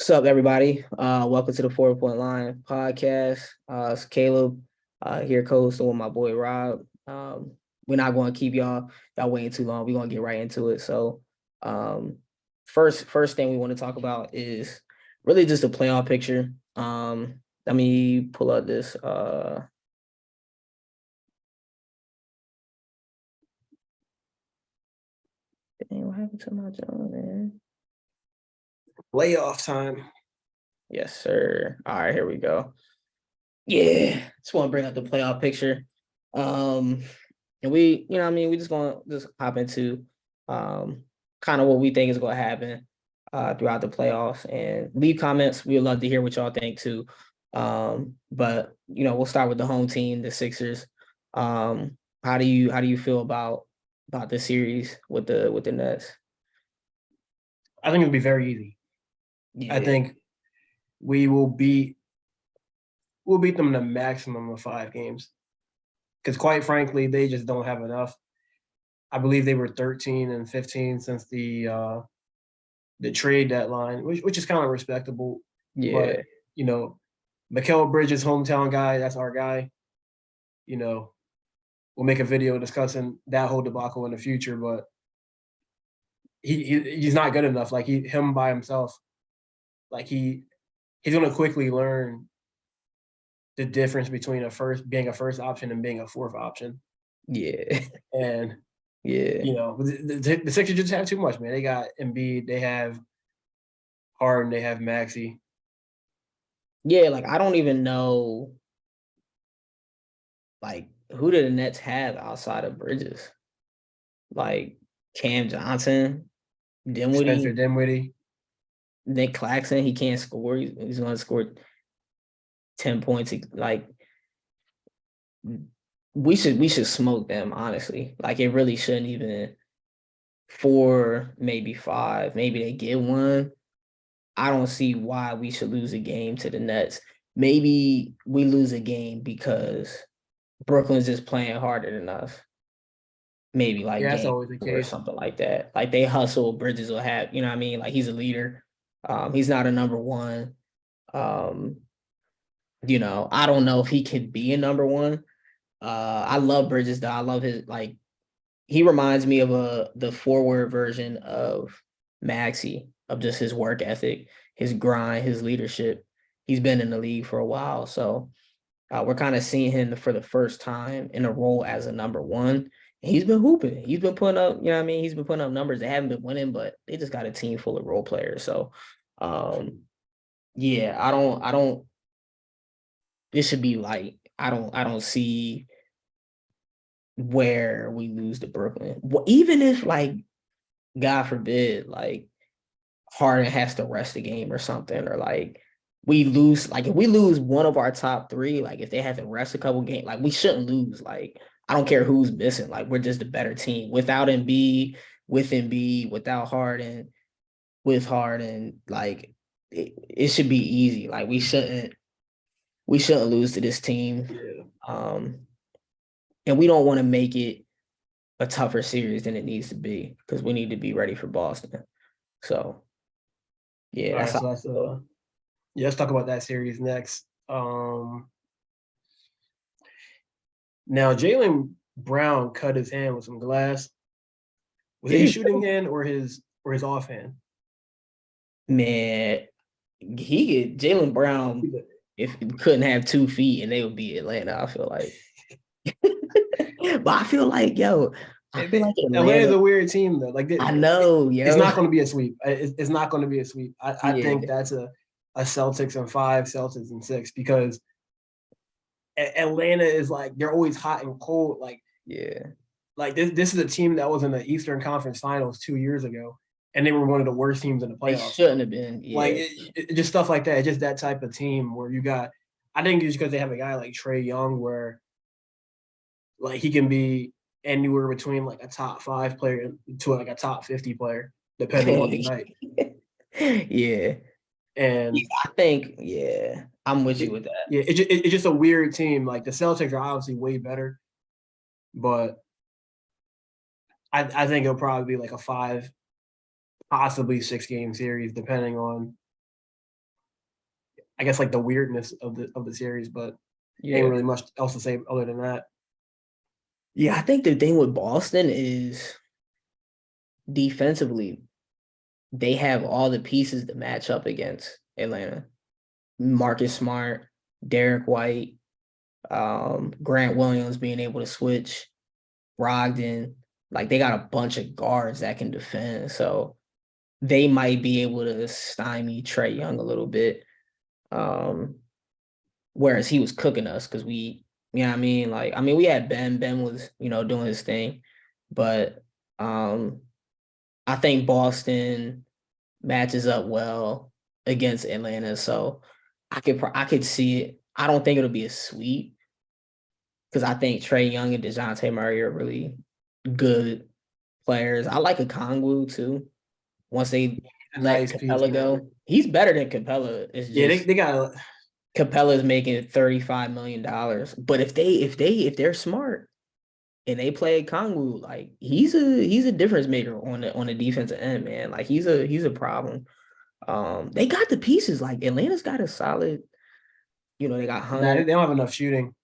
What's up, everybody? Welcome to the 4 Point Line podcast. It's Caleb here, co-hosting with my boy Rob. We're not going to keep y'all waiting too long. We're going to get right into it. So, first thing we want to talk about is really just the playoff picture. Let me pull up this. Dang, what happened to my John, man? Playoff time. Yes, sir. All right, here we go. Yeah, just want to bring up the playoff picture. And we just gonna hop into kind of what we think is gonna happen throughout the playoffs and leave comments. We'd love to hear what y'all think too. But we'll start with the home team, the Sixers. How do you feel about this series with the Nets? I think it'll be very easy. Yeah. I think we'll beat them in a maximum of 5 games. Because quite frankly, they just don't have enough. I believe they were 13 and 15 since the trade deadline, which is kind of respectable. Yeah. But Mikal Bridges, hometown guy, that's our guy. We'll make a video discussing that whole debacle in the future, but he's not good enough. Like him by himself, like he's gonna quickly learn the difference between being a first option and being a fourth option. Yeah. And yeah. The Sixers just have too much, man. They got Embiid, they have Harden, they have Maxey. Yeah, like I don't even know, like who did the Nets have outside of Bridges? Like Cam Johnson, Spencer Dinwiddie, Dinwiddie. Nick Claxton. He can't score. He's going to score 10 points. Like we should smoke them, honestly. Like it really shouldn't even 4, maybe 5. Maybe they get one. I don't see why we should lose a game to the Nets. Maybe we lose a game because Brooklyn's just playing harder than us. Maybe like Yeah, that's game always the 4 or case. something like that. Like they hustle, Bridges will have, you know what I mean? Like he's a leader. He's not a number one. Um, I don't know if he could be a number one. I love Bridges though. I love his he reminds me of the forward version of Maxey, of just his work ethic, his grind, his leadership. He's been in the league for a while. So we're kind of seeing him for the first time in a role as a number one. And he's been hooping. He's been putting up, you know what I mean? He's been putting up numbers. They haven't been winning, but they just got a team full of role players. So yeah, I don't this should be like I don't see where we lose to Brooklyn. Well, even if like God forbid, like Harden has to rest the game or something, or like we lose, like if we lose one of our top 3, like if they have to rest a couple games, like we shouldn't lose. Like I don't care who's missing, like we're just a better team without Embiid, with Embiid, without Harden, with Harden. Like it should be easy. Like we shouldn't lose to this team. Yeah. And we don't want to make it a tougher series than it needs to be because we need to be ready for Boston. So yeah, All that's right, how so let's talk about that series next. Now Jaylen Brown cut his hand with some glass. Was it his shooting hand or his offhand? Man, he get Jaylen Brown if he couldn't have 2 feet and they would be Atlanta, I feel like. But I feel like Atlanta's Atlanta. a weird team though. Like I know, it's yo. not going to be a sweep. It's not going to be a sweep. I Yeah. think that's a Celtics and 5, Celtics and 6 because Atlanta is like they're always hot and cold. Like Yeah. like this is a team that was in the Eastern Conference Finals 2 years ago, and they were one of the worst teams in the They playoffs. shouldn't have been. Like Yeah. just stuff like that. It's just that type of team where you got. I think it's because they have a guy like Trae Young where like he can be anywhere between like a top 5 player to like a top 50 player, depending on the night. Yeah. And I think, I'm with you with that. yeah, it's just a weird team. Like the Celtics are obviously way better, but I think it'll probably be like a 5, possibly 6 game series, depending on I guess like the weirdness of the series, but ain't Yeah. really much else to say other than that. Yeah, I think the thing with Boston is defensively, they have all the pieces to match up against Atlanta. Marcus Smart, Derek White, Grant Williams being able to switch, Brogdon. Like they got a bunch of guards that can defend. So they might be able to stymie Trae Young a little bit. Whereas he was cooking us because you know what I mean? Like, I mean, we had Ben. Ben was, doing his thing. But I think Boston matches up well against Atlanta. So I could see it. I don't think it'll be a sweep because I think Trae Young and DeJounte Murray are really good players. I like a Kongwu too. Once they A let nice piece, Capella man. go, he's better than Capella. It's Yeah, just they got Capella's making $35 million. But if they're smart and they play Kongwu, like he's a difference maker on the defensive end, man. Like he's a problem. They got the pieces. Like Atlanta's got a solid. They got nah, Hunter. they don't have enough shooting.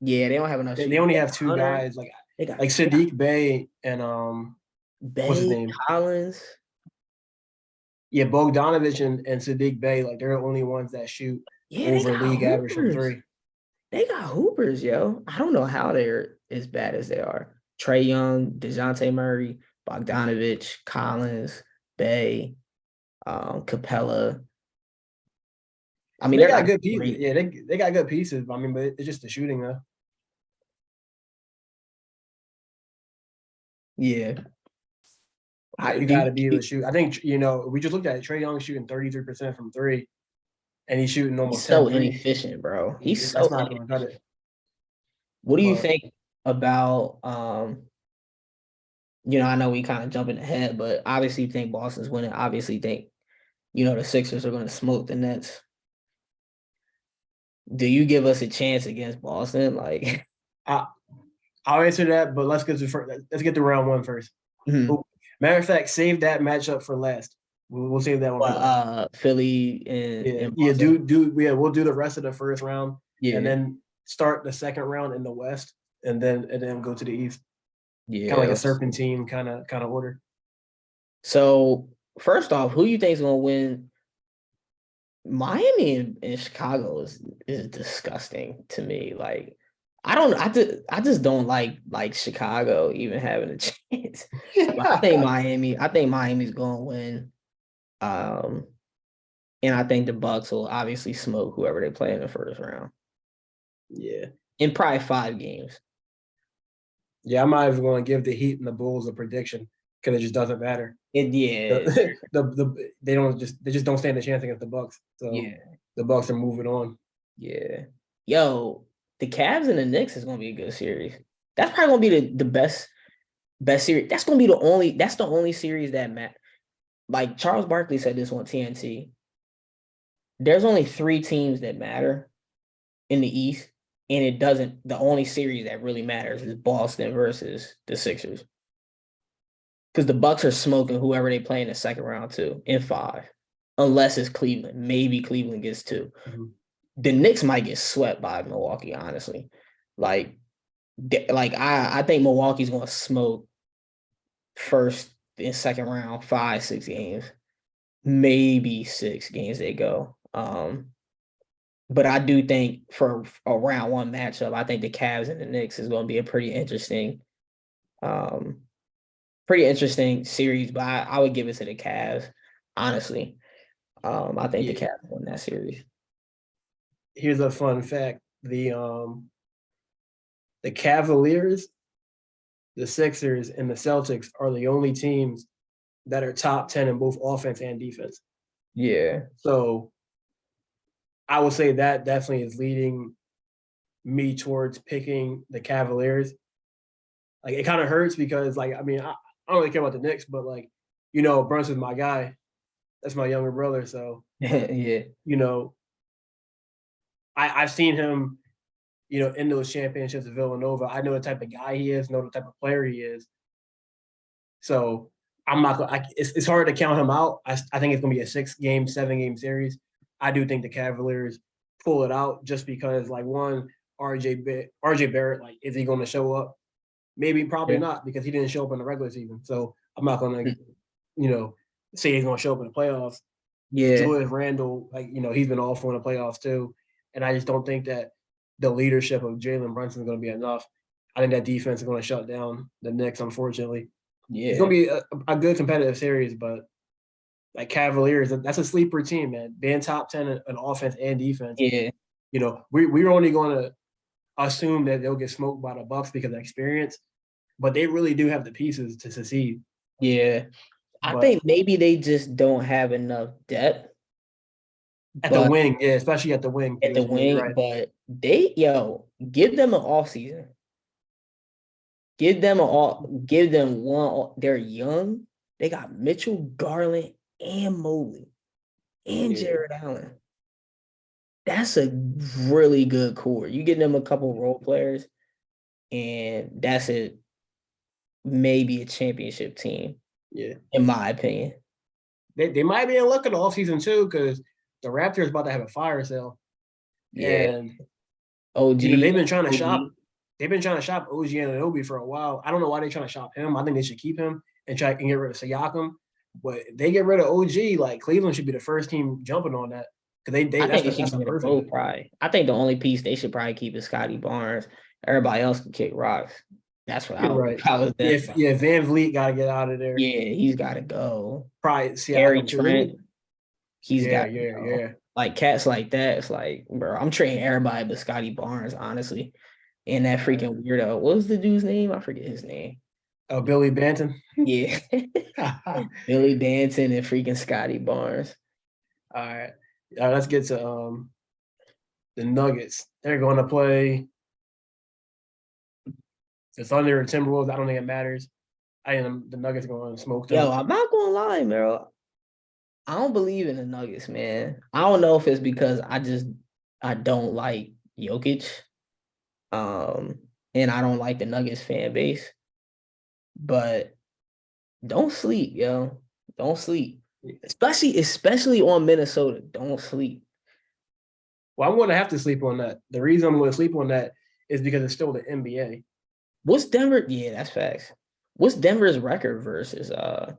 Yeah, they don't have enough They shooting. only They have got two Hunter. guys like They got like they got Sadiq Bey and what's his Bay name? Collins. Yeah, Bogdanovich and Sadiq Bey, like they're the only ones that shoot Yeah, they over got league average from hoopers. three. They got hoopers, yo. I don't know how they're as bad as they are. Trae Young, DeJounte Murray, Bogdanovich, Collins, Bay, Capella. I mean, They they're got not good pieces. great. Yeah, they got good pieces. I mean, but it's just the shooting though. Yeah. Yeah, I you do got to be able to you, shoot. I think we just looked at it. Trae Young shooting 33% from three, and he's shooting he's almost 10 so threes. inefficient, bro. He's That's so not going to cut inefficient. it. What do you But think about I know we kind of jumping ahead, but obviously you think Boston's winning. Obviously think, the Sixers are gonna smoke the Nets. Do you give us a chance against Boston? Like I, I'll answer that. But let's get to round one first. mhm. Oh, matter of fact, save that matchup for last. We'll save that one for last. Philly and, Yeah, and yeah. Boston. Yeah. We'll do the rest of the first round, and Yeah, then start the second round in the West, and then go to the East. Kind of like yeah. a serpentine kind of order. So first off, who you think is gonna win? Miami and Chicago is disgusting to me. Like I just don't like Chicago even having a chance. But I think Miami's gonna win. Um, and I think the Bucks will obviously smoke whoever they play in the first round Yeah. in probably 5 games. Yeah, I might even going to give the Heat and the Bulls a prediction because it just doesn't matter. Yeah, They just don't stand a chance against the Bucks. So yeah, the Bucks are moving on. yeah. Yo, the Cavs and the Knicks is gonna be a good series. That's probably gonna be the best series. That's the only series that like Charles Barkley said this on TNT. There's only 3 teams that matter in the East, and the only series that really matters is Boston versus the Sixers. Because the Bucks are smoking whoever they play in the second round too, in 5. Unless it's Cleveland. Maybe Cleveland gets 2. Mhm. The Knicks might get swept by Milwaukee, honestly. Like, I think Milwaukee's gonna smoke first and second round, 5, 6 games. Maybe 6 games they go. But I do think for a round one matchup, I think the Cavs and the Knicks is going to be a um, pretty interesting series. But I would give it to the Cavs, honestly. I think the Yeah. Cavs win that series. Here's a fun fact: the Cavaliers, the Sixers, and the Celtics are the only teams that are top 10 in both offense and defense. Yeah, So I would say that definitely is leading me towards picking the Cavaliers. Like it kind of hurts because I mean I don't really care about the Knicks, but Brunson's my guy. That's my younger brother. So yeah, you know I've seen him in those championships at Villanova. I know the type of guy he is, know the type of player he is. So I'm not. It's hard to count him out. I think it's going to be a 6-game, 7-game series. I do think the Cavaliers pull it out just because, like, one, RJ Barrett, like, is he going to show up? Maybe, probably Yeah. not, because he didn't show up in the regular season. So I'm not going to, Mm. say he's going to show up in the playoffs. Yeah. Julius Randle, like, he's been awful in the playoffs too. And I just don't think that the leadership of Jalen Brunson is going to be enough. I think that defense is going to shut down the Knicks, unfortunately. It's going Yeah. to be a good competitive series, but like Cavaliers, that's a sleeper team, man. Being top 10 in offense and defense. Yeah. We're only going to assume that they'll get smoked by the Bucks because of experience, but they really do have the pieces to succeed. Yeah. I But think maybe they just don't have enough depth, at the but wing, yeah, especially at the wing, at the you're wing, right. but give them an off season. Give them one. They're young. They got Mitchell, Garland, and Mobley, and Yeah, Jared Allen. That's a really good core. You get them a couple role players, and that's it. Maybe a championship team, yeah. in my opinion. They might be in luck in the offseason too, because the Raptors about to have a fire sale. Yeah, And OG, they've been trying to shop. OG. They've been trying to shop OG Anunoby for a while. I don't know why they're trying to shop him. I think they should keep him and try and get rid of Siakam. But if they get rid of OG, like, Cleveland should be the first team jumping on that, because I think they should that's get a rid of perfect both. fit. Probably. I think the only piece they should probably keep is Scotty Barnes. Everybody else can kick rocks. That's what I You're would. right. If I was them. Yeah, Van Vliet got to get out of there. Yeah, he's got to go. Probably Gary Siakam too. Trent, he's Yeah, got to yeah, go. yeah. Like cats like that, it's like, bro, I'm trading everybody but Scotty Barnes, honestly. And that All right. freaking weirdo. What was the dude's name? I forget his name. Oh, Billy Banton. Yeah. All Billy Danton and freaking Scotty Barnes. right. Let's get to the Nuggets. They're going to play the Thunder and Timberwolves. I don't think it matters. I think the Nuggets are going to smoke Yo, them. I'm not gonna lie, bro. I don't believe in the Nuggets, man. I don't know if it's because I don't like Jokic. Um, and I don't like the Nuggets fan base. But don't sleep, yo. Don't sleep. Especially on Minnesota. Don't sleep. Well, I'm going to have to sleep on that. The reason I'm going to sleep on that is because it's still the NBA. What's Denver? Yeah, that's facts. What's Denver's record versus the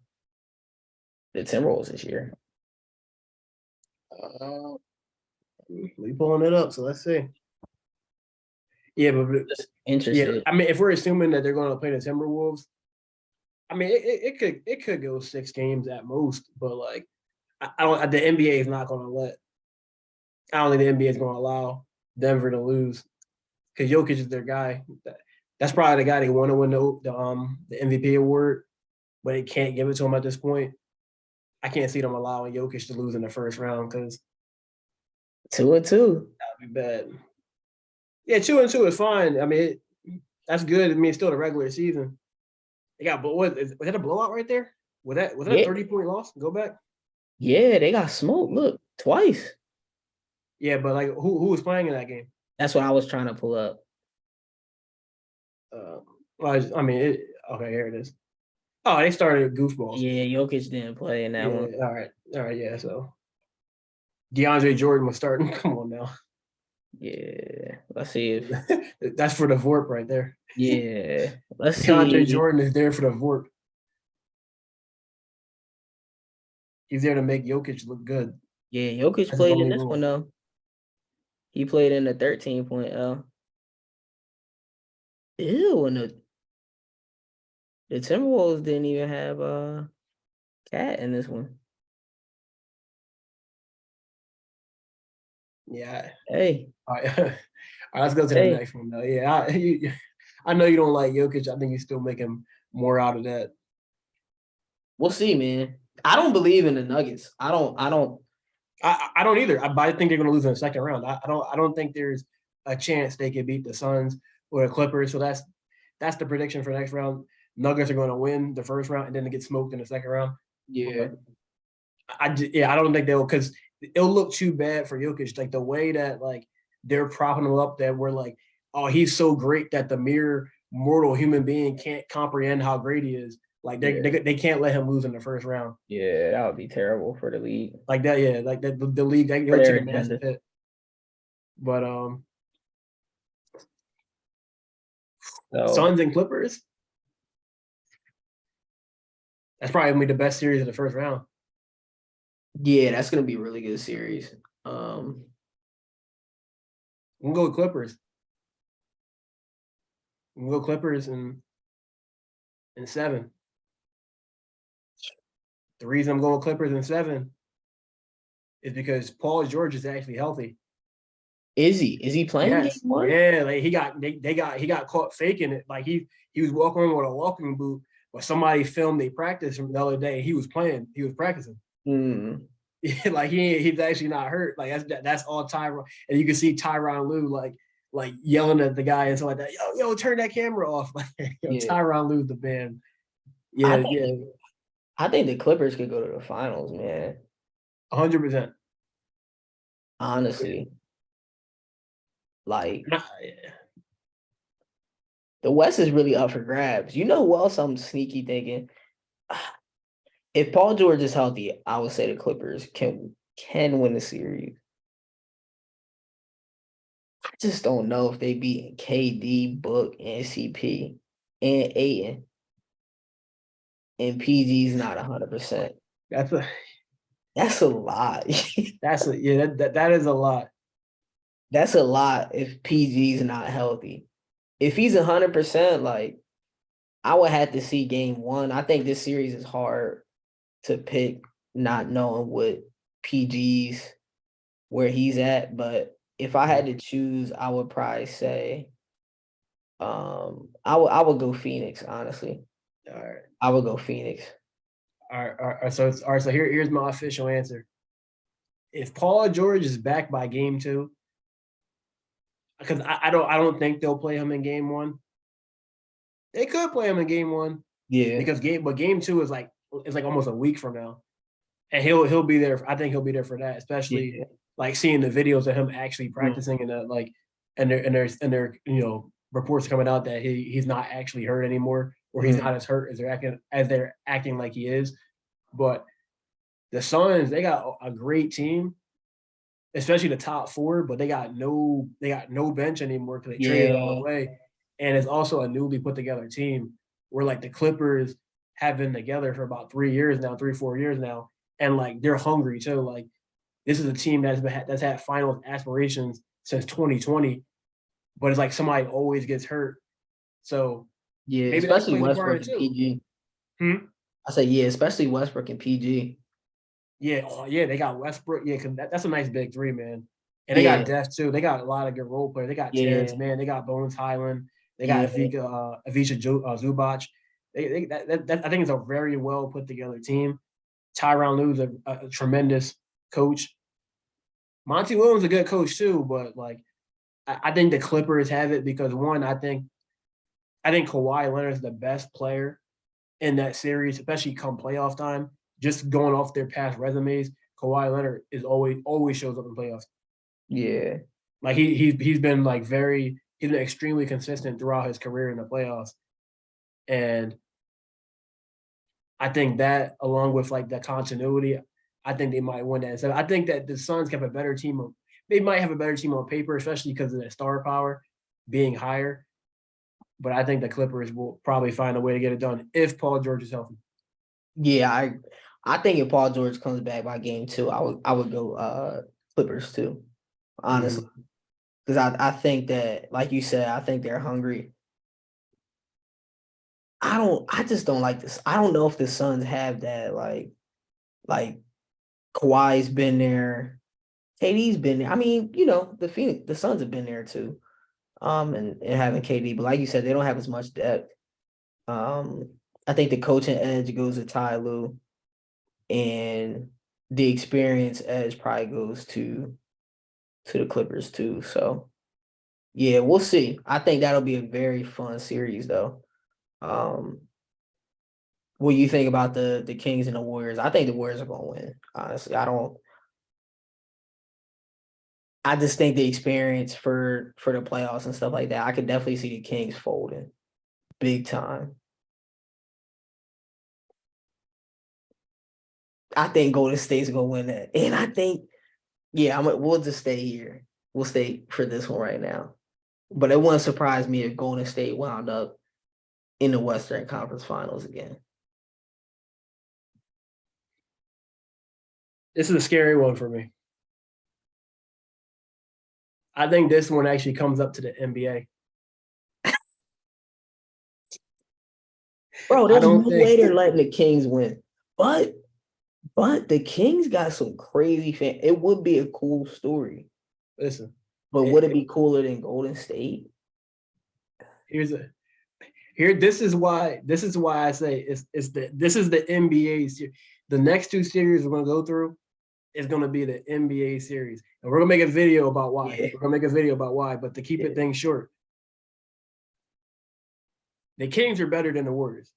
Timberwolves this year? We pulling it up, so let's see. Yeah, but Just yeah, interested. I mean, if we're assuming that they're going to play the Timberwolves, I mean, it could go 6 games at most, but like, I don't. The NBA is not going to let. I don't think the NBA is going to allow Denver to lose, because Jokic is their guy. That's probably the guy they want to win the MVP award, but they can't give it to him at this point. I can't see them allowing Jokic to lose in the first round, because 2-2. that would be bad. Yeah, 2-2 is fine. I mean, that's good. I mean, it's still the regular season. They got, but was that a blowout right there? Was that a Yeah, 30-point loss? Go back. yeah, they got smoked. Look, twice. Yeah, but like, who was playing in that game? That's what I was trying to pull up. Well, I mean, okay, here it is. Oh, they started goofballs. Yeah, Jokic didn't play in that Yeah, one. all right, yeah. So DeAndre Jordan was starting. Come on now. Yeah, let's see if. That's for the VORP right there. Yeah, let's DeAndre see. Jordan is there for the VORP. He's there to make Jokic look good. Yeah, Jokic That's his played in only this one role. though. He played in the 13-point L. Ew, and the Timberwolves didn't even have Cat in this one. Yeah. Hey, All right. All right, let's go to the hey, next one though. Yeah, I know you don't like Jokic. I think you still making more out of that. we'll see, man. I don't believe in the Nuggets. I don't. I don't either. But I think they're going to lose in the second round. I don't think there's a chance they can beat the Suns or the Clippers. So that's the prediction for next round. Nuggets are going to win the first round and then they get smoked in the second round. Yeah, But I don't think they'll, because it'll look too bad for Jokic. Like, the way that, like, they're propping him up, that we're like, oh, he's so great that the mere mortal human being can't comprehend how great he is. Like Yeah. they can't let him lose in the first round. Yeah, that would be terrible for the league. Like that, yeah. Like that, the league they For will their take a massive agenda. hit. But So Suns and Clippers, that's probably gonna be the best series of the first round. yeah, that's gonna be a really good series. Um, We can go with Clippers. We can go Clippers in seven. The reason I'm going Clippers in seven is because Paul George is actually healthy. is he? Is he playing game Yes, one? yeah, like he got caught faking it. Like he was walking around with a walking boot, but somebody filmed they practice from the other day. He was playing, he was practicing. Hmm. Like he's actually not hurt. Like that's all Tyron, and you can see Tyron Lue like yelling at the guy and stuff like that. Yo, turn that camera off. Like Yeah. Tyron Lue's the man. I Yeah, think yeah, I think the Clippers could go to the finals, man. 100%. Honestly. Like the West is really up for grabs. You know who else I'm sneaky thinking? If Paul George is healthy, I would say the Clippers can win the series. I just don't know if they beat KD, Book, and CP, and Aiden, and PG's not 100%. That's a That's a lot. yeah, that is a lot. That's a lot if PG's not healthy. If he's 100%, like I would have to see game one. I think this series is hard to pick, not knowing what PG's where he's at. But if I had to choose, I would probably say, I would go Phoenix. Honestly, All right. I would go Phoenix. All right. So here's my official answer. If Paul George is back by game two, because I don't think they'll play him in game one. They could play him in game one Yeah, because game two is like almost a week from now, and he'll be there. I think he'll be there for that, especially yeah, like seeing the videos of him actually mm, practicing and like and there reports coming out that he's not actually hurt anymore or he's mm. not as hurt as they're acting like he is. But the Suns, they got a great team, especially the top four, but they got no bench anymore because they traded it all Yeah, away. And it's also a newly put together team where like the Clippers have been together for about 3 years now, 3, 4 years now, and like they're hungry too. Like this is a team that's had finals aspirations since 2020, but it's like somebody always gets hurt. So yeah. maybe that Especially plays a part in Westbrook it and too. PG. Hmm? I say yeah, especially Westbrook and PG. Yeah, oh, yeah, they got Westbrook. Yeah, because that's a nice big three, man. And they got Yeah, depth too. They got a lot of good role players. They got Terrence yeah, Mann. They got Bones Highland. They got yeah, Avisha Zubac. I think it's a very well put together team. Tyronn Lue's a tremendous coach. Monty Williams is a good coach too, but like I think the Clippers have it because one, I think Kawhi Leonard is the best player in that series, especially come playoff time. Just going off their past resumes, Kawhi Leonard is always shows up in playoffs. yeah, Like he's been like he's been extremely consistent throughout his career in the playoffs, and I think that along with like the continuity, I think they might win that. So I think that the Suns have a better team. They might have a better team on paper, especially because of their star power being higher. But I think the Clippers will probably find a way to get it done if Paul George is healthy. yeah. I think if Paul George comes back by game two, I would go Clippers too. Honestly, Mm-hmm. because I think that, like you said, I think they're hungry. I just don't like this. I don't know if the Suns have that like Kawhi's been there, KD's been there. I mean, the Suns have been there too. And having KD, but like you said, they don't have as much depth. Um, I think the coaching edge goes to Ty Lue, and the experience edge probably goes to the Clippers too. So yeah, we'll see. I think that'll be a very fun series though. Um, what do you think about the Kings and the Warriors? I think the Warriors are gonna win. Honestly, I don't. I just think the experience for the playoffs and stuff like that. I could definitely see the Kings folding big time. I think Golden State's gonna win that, and I think we'll just stay here. We'll stay for this one right now. But it wouldn't surprise me if Golden State wound up in the Western Conference Finals again. This is a scary one for me. I think this one actually comes up to the NBA. Bro, I there's no don't way think. they're letting the Kings win. But the Kings got some crazy fan. It would be a cool story. Listen, But would it be cooler than Golden State? This is why I say this is the NBA series. The next two series we're gonna go through is gonna be the NBA series, and we're gonna make a video about why. Yeah. We're gonna make a video about why. But to keep it things short, the Kings are better than the Warriors.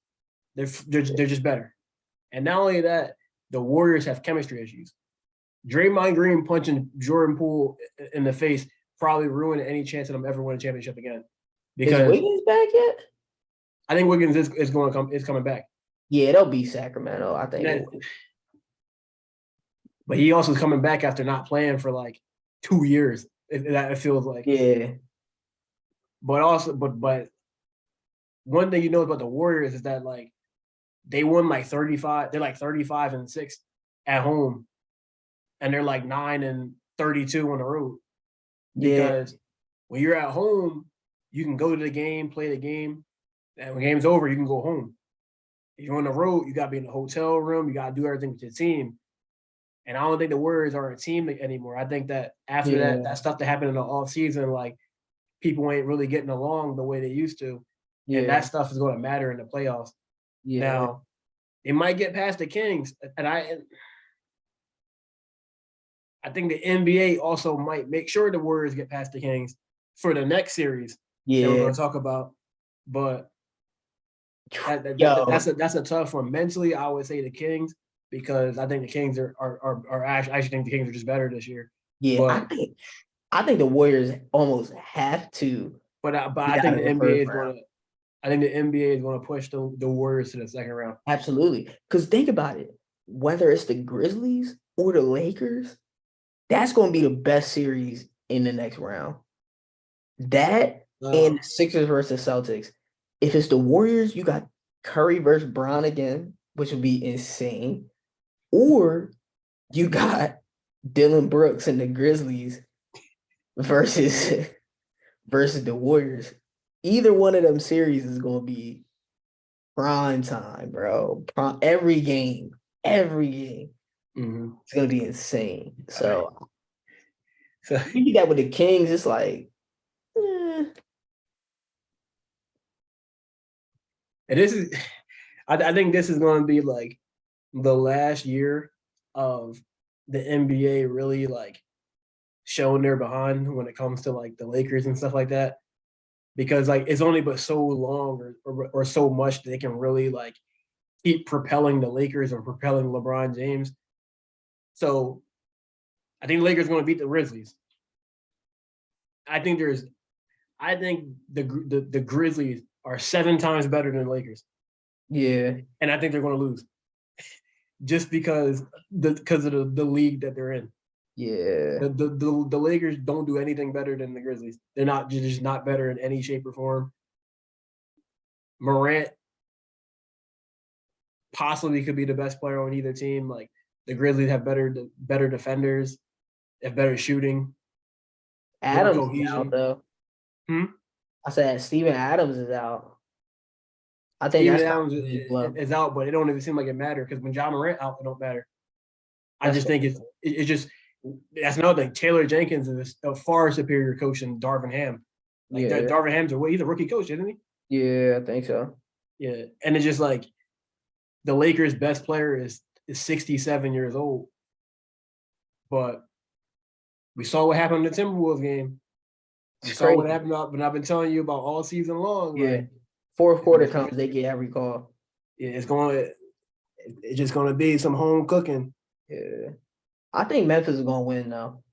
They're just better, and not only that, the Warriors have chemistry issues. Draymond Green punching Jordan Poole in the face probably ruined any chance of them ever winning a championship again. Is Because Wiggins back yet? I think Wiggins is coming back. Yeah, they'll be Sacramento. I think. But he also is coming back after not playing for like 2 years. It feels like. Yeah. But one thing you know about the Warriors is that like they won like 35. They're like 35-6 at home, and they're like 9-32 on the road. Because when you're at home, you can go to the game, play the game, and when the game's over, you can go home. If you're on the road, you got to be in the hotel room. You got to do everything with your team. And I don't think the Warriors are a team anymore. I think that after that stuff that happened in the offseason, like people ain't really getting along the way they used to. Yeah. And that stuff is going to matter in the playoffs. Yeah. Now, they might get past the Kings. And I think the NBA also might make sure the Warriors get past the Kings for the next series that we're going to talk about. But that's a tough one. Mentally, I would say the Kings, because I think the Kings are actually think the Kings are just better this year. Yeah, but I think the Warriors almost have to. But I think the NBA is going to. I think the NBA is going to push the Warriors to the second round. Absolutely, because think about it. Whether it's the Grizzlies or the Lakers, that's going to be the best series in the next round. That and the Sixers versus Celtics. If it's the Warriors, you got Curry versus Brown again, which would be insane. Or you got Dylan Brooks and the Grizzlies versus the Warriors. Either one of them series is going to be prime time, bro. Every game. Mm-hmm. It's going to be insane. So you do that with the Kings, it's like, And this is, I think this is going to be like the last year of the NBA really like showing their behind when it comes to like the Lakers and stuff like that, because like it's only but so long or so much they can really like keep propelling the Lakers or propelling LeBron James. So I think the Lakers are going to beat the Grizzlies. I think the Grizzlies are 7 times better than the Lakers. Yeah. And I think they're going to lose just because of the league that they're in. Yeah. The Lakers don't do anything better than the Grizzlies. They're just not better in any shape or form. Morant possibly could be the best player on either team. Like the Grizzlies have better defenders, have better shooting. Adams is out though. I said Steven Adams is out. I think Steven Adams is out, but it don't even seem like it matters because when John Morant out, it don't matter. I just think it's just that's another thing. Taylor Jenkins is a far superior coach than Darvin Ham. Like Darvin Ham's he's a rookie coach, isn't he? Yeah, I think so. Yeah, and it's just like the Lakers' best player is 67 years old, but we saw what happened in the Timberwolves game. We saw what happened, but I've been telling you about all season long. Yeah, like, fourth quarter comes, they get every call. Yeah, it's just going to be some home cooking. Yeah, I think Memphis is going to win though.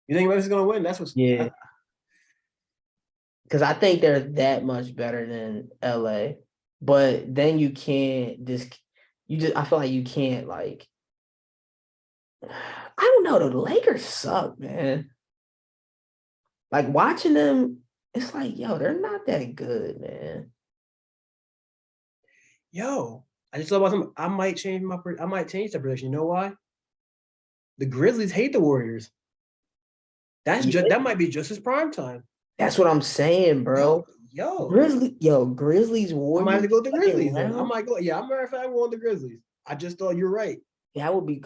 You think Memphis is going to win? That's what's because I think they're that much better than LA. But then you can't I feel like you can't like I don't know. The Lakers suck, man. Like watching them, it's like, yo, they're not that good, man. Yo, I just thought about something. I might change the prediction. You know why? The Grizzlies hate the Warriors. Yeah, That might be just as prime time. that's what I'm saying, Yo, bro. yo, Grizzlies I might have Warriors to go with the second Grizzlies then. I round. might go. Yeah, I'm matter of fact, I'm going with the Grizzlies. I just thought you're right. That would be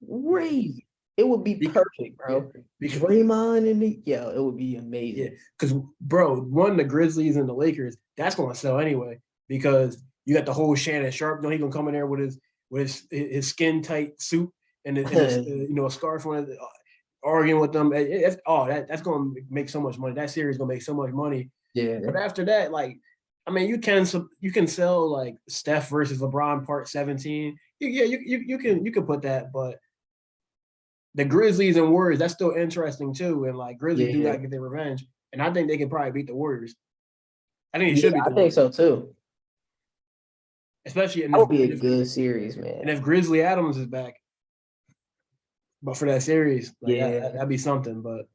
Yeah, crazy. It would be because perfect, yeah, bro. because Draymond and it would be yeah, amazing. because bro, one the Grizzlies and the Lakers, that's going to sell anyway. Because you got the whole Shannon Sharp. You know, he gonna come in there with his skin tight suit and his a scarf on it, arguing with them. That's going to make so much money. That series is going to make so much money. But Yeah. after that, like, I mean, you can sell like Steph versus LeBron part 17. You can put that, but the Grizzlies and Warriors, that's still interesting too. And like Grizzlies do got Yeah. to get their revenge, and I think they can probably beat the Warriors. I think they Yeah, should beat I the think Warriors, so too. especially That would be a good series, man. if Grizzly Adams is back. But for that series, like Yeah. that'd be something. But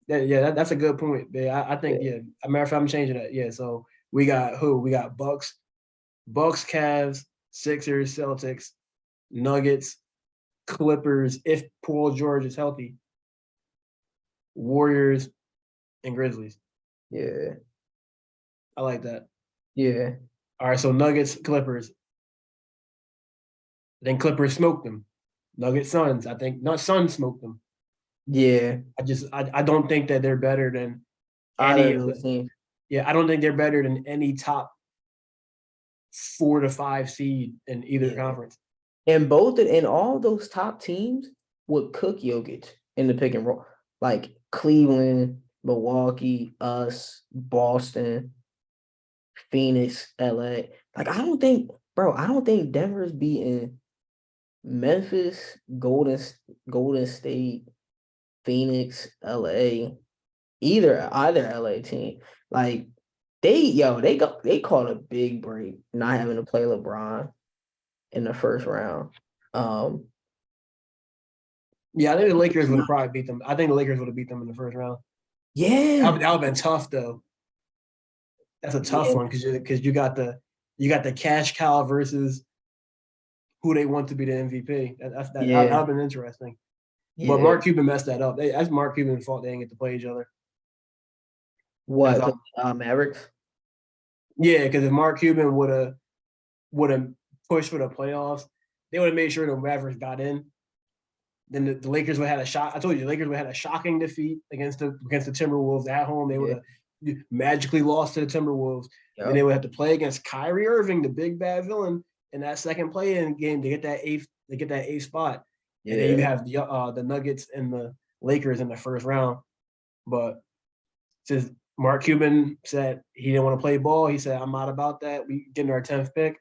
that's a good point. Yeah, I think Yeah. a matter of fact, I'm changing that. Yeah, so we got who? We got Bucks, Cavs, Sixers, Celtics, Nuggets, Clippers, if Paul George is healthy, Warriors, and Grizzlies. Yeah. I like that. Yeah. All right, so Nuggets, Clippers. Then Clippers smoked them. Nuggets, Suns. I think not Suns smoked them. Yeah. I don't think that they're better than Either any of of those the. teams. Yeah, I don't think they're better than any top 4 to 5 seed in either Yeah. conference. And all those top teams would cook Jokic in the pick and roll. Like Cleveland, Milwaukee, us, Boston, Phoenix, LA. Like I don't think Denver's beating Memphis, Golden State, Phoenix, LA, either LA team. Like they caught a big break not having to play LeBron in the first round. Um Yeah, I think the Lakers would have probably beat them. I think the Lakers would have beat them in the first round. yeah, That would have been tough though. That's a tough yeah, one because you got the cash cow versus who they want to be the MVP. That would yeah, have been interesting. But yeah. Mark Cuban messed that up. That's Mark Cuban's fault. They didn't get to play each other. That's What all. Mavericks? Yeah, because if Mark Cuban would have pushed for the playoffs, they would have made sure the Mavericks got in. Then the Lakers would have had a shot. I told you, the Lakers would have had a shocking defeat against the Timberwolves at home. They would Yeah, have magically lost to the Timberwolves. Then they yep, would have to play against Kyrie Irving, the big bad villain, in that second play-in game to get that eighth spot. And then you yeah. have the Nuggets and the Lakers in the first round. But since Mark Cuban said he didn't want to play ball, he said, "I'm not about that. We getting our 10th pick."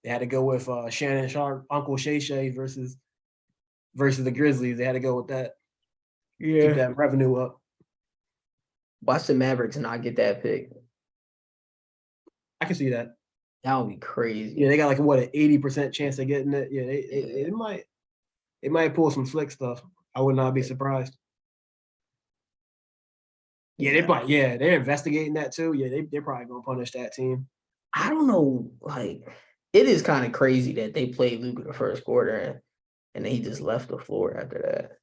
They had to go with Shannon Sharp, Uncle Shay Shay versus the Grizzlies. They had to go with that. Keep Yeah. that revenue up. Watch the Mavericks not get that pick. I can see that. That would be Yeah, crazy. they got like what an 80% chance of getting it. Yeah, Yeah, they might pull some slick stuff. I would not be surprised. Yeah, yeah. they're investigating that too. Yeah, they're probably gonna punish that team. I don't know. Like, it is kind of crazy that they played Luka the first quarter and then he just left the floor after that.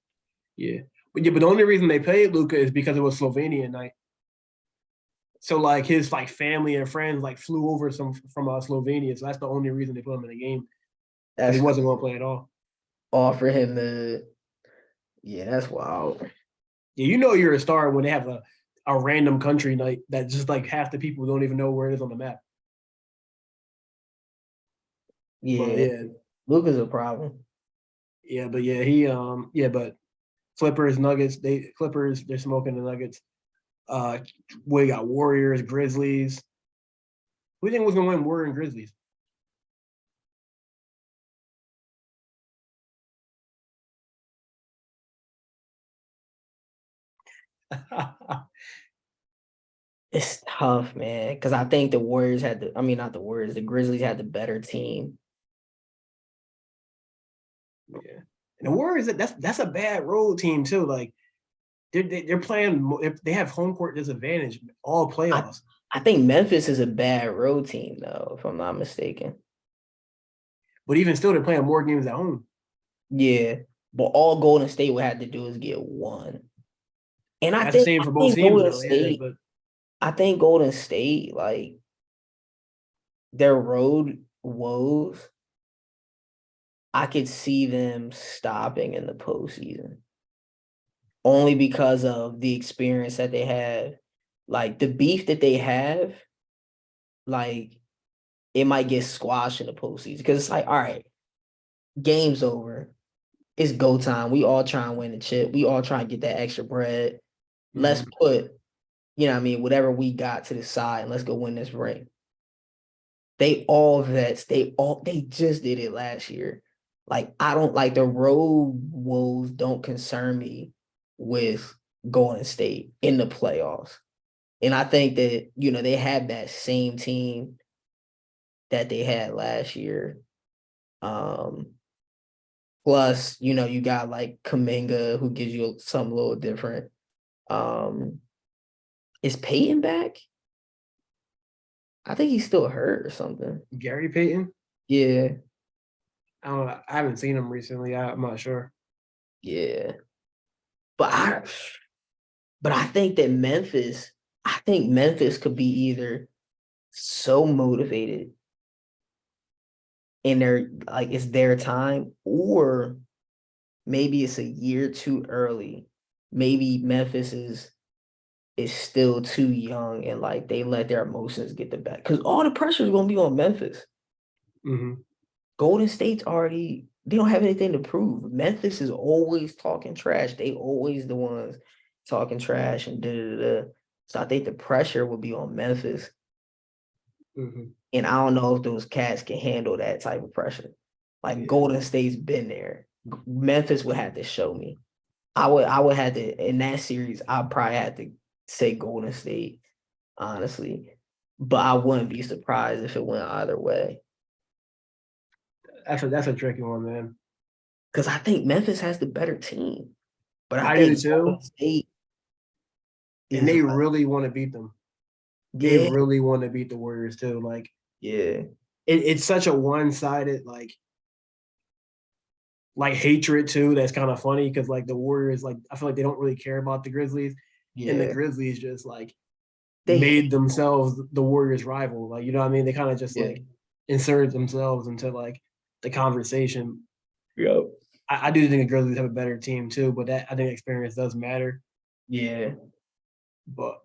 But the only reason they played Luca is because it was Slovenian night. So like his like family and friends like flew over from Slovenia. So that's the only reason they put him in the game because he That's wasn't gonna play at all. all for him to. Yeah, that's wild. Yeah, you know you're a star when they have a random country night that just like half the people don't even know where it is on the map. But Yeah, Luka's a problem. but yeah, but Clippers, Nuggets, they're smoking the Nuggets. We got Warriors, Grizzlies. Who do you think was gonna win Warriors and Grizzlies? It's tough, man, because I think the Warriors had the. I mean, not the Warriors. The Grizzlies had the better team. Yeah. And the Warriors, that's a bad road team too. Like they're playing, they have home court disadvantage all I, playoffs. I think Memphis is a bad road team, though, if I'm not mistaken. But even still, they're playing more games at home. Yeah, but all Golden State would have to do is get one. And That's the same for both teams, though. Yeah, but I think Golden State, like their road woes, I could see them stopping in the postseason only because of the experience that they have, like the beef that they have, like it might get squashed in the postseason because it's like, all right, game's over. It's go time. We all try and win the chip. We all try and get that extra bread. Let's put, what I mean, whatever we got to the side and let's go win this ring. They all vets. They just did it last year. Like, I don't like the road woes don't concern me with Golden State in the playoffs. And I think that, they had that same team that they had last year. Plus, you got like Kaminga who gives you something a little different. Is Peyton back? I think he's still hurt or something. Gary Payton. Yeah, I don't know. I haven't seen him recently. I'm not sure. yeah. But I think that Memphis could be either so motivated and they're like it's their time, or maybe it's a year too early. Maybe Memphis is still too young and like they let their emotions get the back. Because all the pressure is gonna be on Memphis. Mm-hmm. Golden State's already they don't have anything to prove. Memphis is always talking trash. They always the ones talking trash and da da da. So I think the pressure will be on Memphis. Mm-hmm. And I don't know if those cats can handle that type of pressure. Like Yeah. Golden State's been there. Memphis would have to show me. I would have to in that series, I probably had to say Golden State, honestly. But I wouldn't be surprised if it went either way. That's a tricky one, man. Because I think Memphis has the better team. But I I do think Golden too. State And is they like, really want to beat them. They yeah, really want to beat the Warriors too. Like yeah, it's such a one-sided like hatred too. That's kind of funny because like the Warriors, like I feel like they don't really care about the Grizzlies, and the yeah. Grizzlies just like They made hate, themselves the Warriors' rival. Like you know what I mean? They kind of just yeah, like inserted themselves into like the conversation. yep, I do think the Grizzlies have a better team too, but that I think experience does matter. yeah. But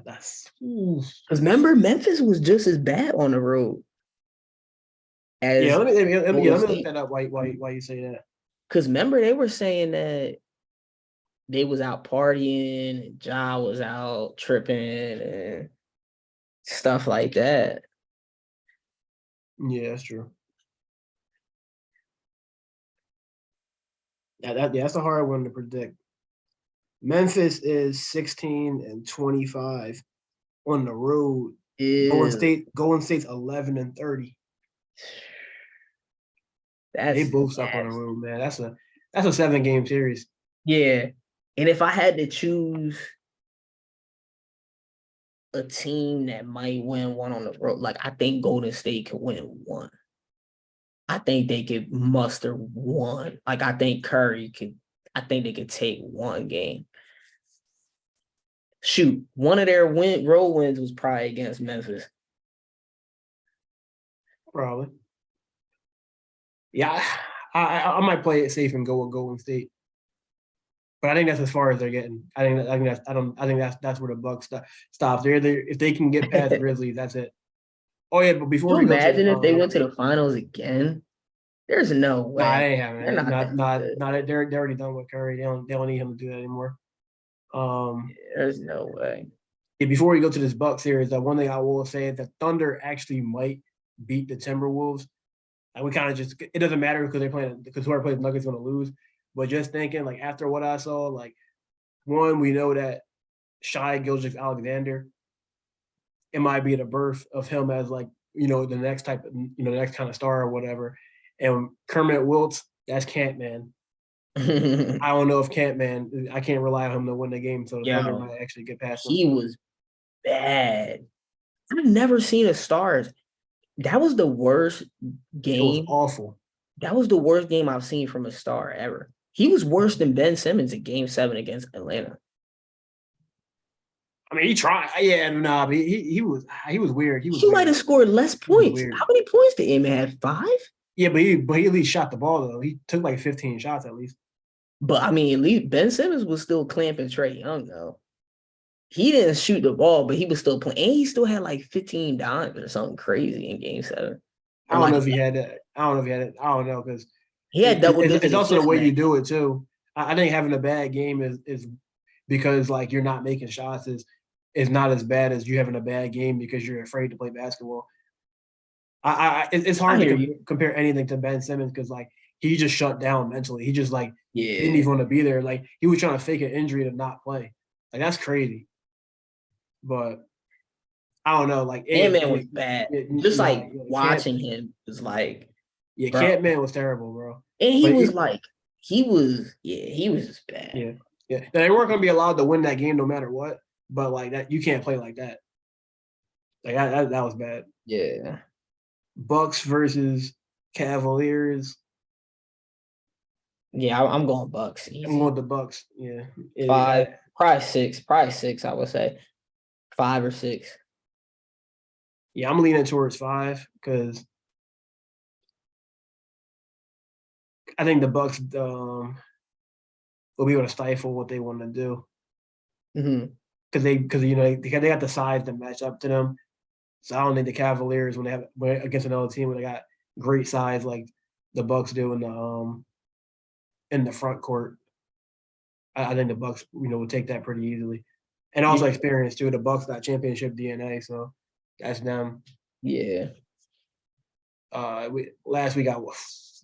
that's Because remember, Memphis was just as bad on the road yeah. as Yeah, Golden let me look State. that up. Why you say that? Because remember, they were saying that they was out partying and Ja was out tripping and stuff like that. Yeah, that's true. Yeah, that's a hard one to predict. Memphis is 16-25 on the road. Ew, Golden State's 11-30. They that's both up on the nasty. road, man. That's a 7-game series. Yeah. And if I had to choose a team that might win one on the road, like I think Golden State could win one. I think they could muster one. Like I think they could take one game. Shoot, one of their road wins was probably against Memphis. Probably. Yeah, I might play it safe and go with Golden State. But I think that's as far as they're getting. I think that's where the Bucks stops. If they can get past the Can Grizzlies, that's it. Oh yeah, but before you we go to imagine if they went to the finals again? There's no nah, way. they ain't having They're it. not Not that not good. not they're already done with Curry. They don't need him to do that anymore. There's no way. Yeah, before we go to this Bucks series, one thing I will say is that Thunder actually might beat the Timberwolves. And we kind of just it doesn't matter because whoever plays Nuggets is going to lose. But just thinking like after what I saw, like one we know that Shai Gilgeous-Alexander, it might be the birth of him as like the next type of the next kind of star or whatever. And Kermit Wiltz, that's Camp Man. I don't know if Campman. I can't rely on him to win the game, so the Thunder Yo, might actually get past them. he was bad. I've never seen a Stars. That was the worst It was game. awful. That was the worst game I've seen from a star ever. He was worse than Ben Simmons in Game 7 against Atlanta. I mean, he tried. Yeah, nah, but he was weird. He was He might weird. have scored less He was points. weird. How many points did Amen have? 5? Yeah, but he at least shot the ball though. He took like 15 shots at least. But I mean, at least Ben Simmons was still clamping Trae Young though. He didn't shoot the ball, but he was still playing. And he still had like 15 dimes or something crazy in Game 7. I Or don't like know if he had that. I don't know if he had it. I don't know because he had double digit it's also the assists in way that you do game. it too. I think having a bad game is because like you're not making shots is not as bad as you having a bad game because you're afraid to play basketball. It's I hard to hear you. compare anything to Ben Simmons because like he just shut down mentally. He just like didn't Yeah. even want to be there. Like he was trying to fake an injury to not play. Like that's crazy. But I don't know. Like Ant-Man was bad. Just nah, like watching him was like, yeah, bro. Camp Man was terrible, bro. And he But was like, he was just bad. yeah, yeah. Now, they weren't gonna be allowed to win that game no matter what. But like that, you can't play like that. Like that was bad. Yeah. Bucks versus Cavaliers. Yeah, I'm going Bucks I'm going easy. with the Bucks. Yeah, 5, probably 6, I would say. 5 or 6. yeah. I'm leaning towards 5 because I think the Bucks will be able to stifle what they want to do Mm-hmm. because they got the size to match up to them. So I don't think the Cavaliers when against another team when they got great size like the Bucks do in the front court. I think the Bucks would take that pretty easily, and also Yeah. experience too. The Bucks got championship DNA, so that's them. Yeah. Last we got.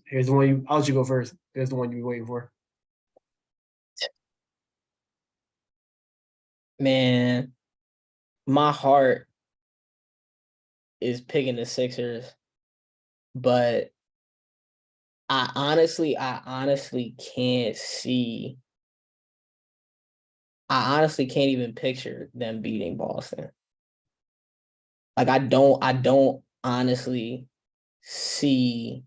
Here's the one I'll let you go first. Here's the one you were waiting for. Man, my heart is picking the Sixers, but I honestly can't see. I honestly can't even picture them beating Boston. Like I don't honestly see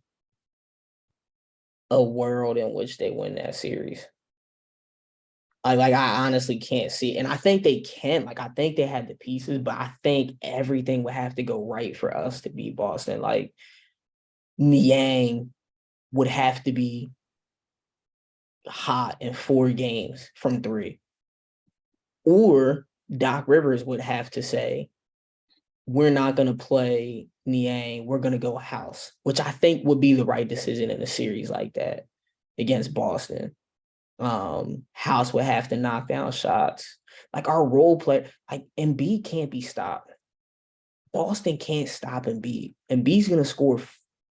a world in which they win that series. I honestly can't see. And I think they can. Like I think they have the pieces, but I think everything would have to go right for us to beat Boston. Like Niang would have to be hot in 4 games from 3. Or Doc Rivers would have to say, we're not going to play Niang. We're going to go house, which I think would be the right decision in a series like that against Boston. House would have to knock down shots. Like our role player, like Embiid can't be stopped. Boston can't stop Embiid. Embiid's going to score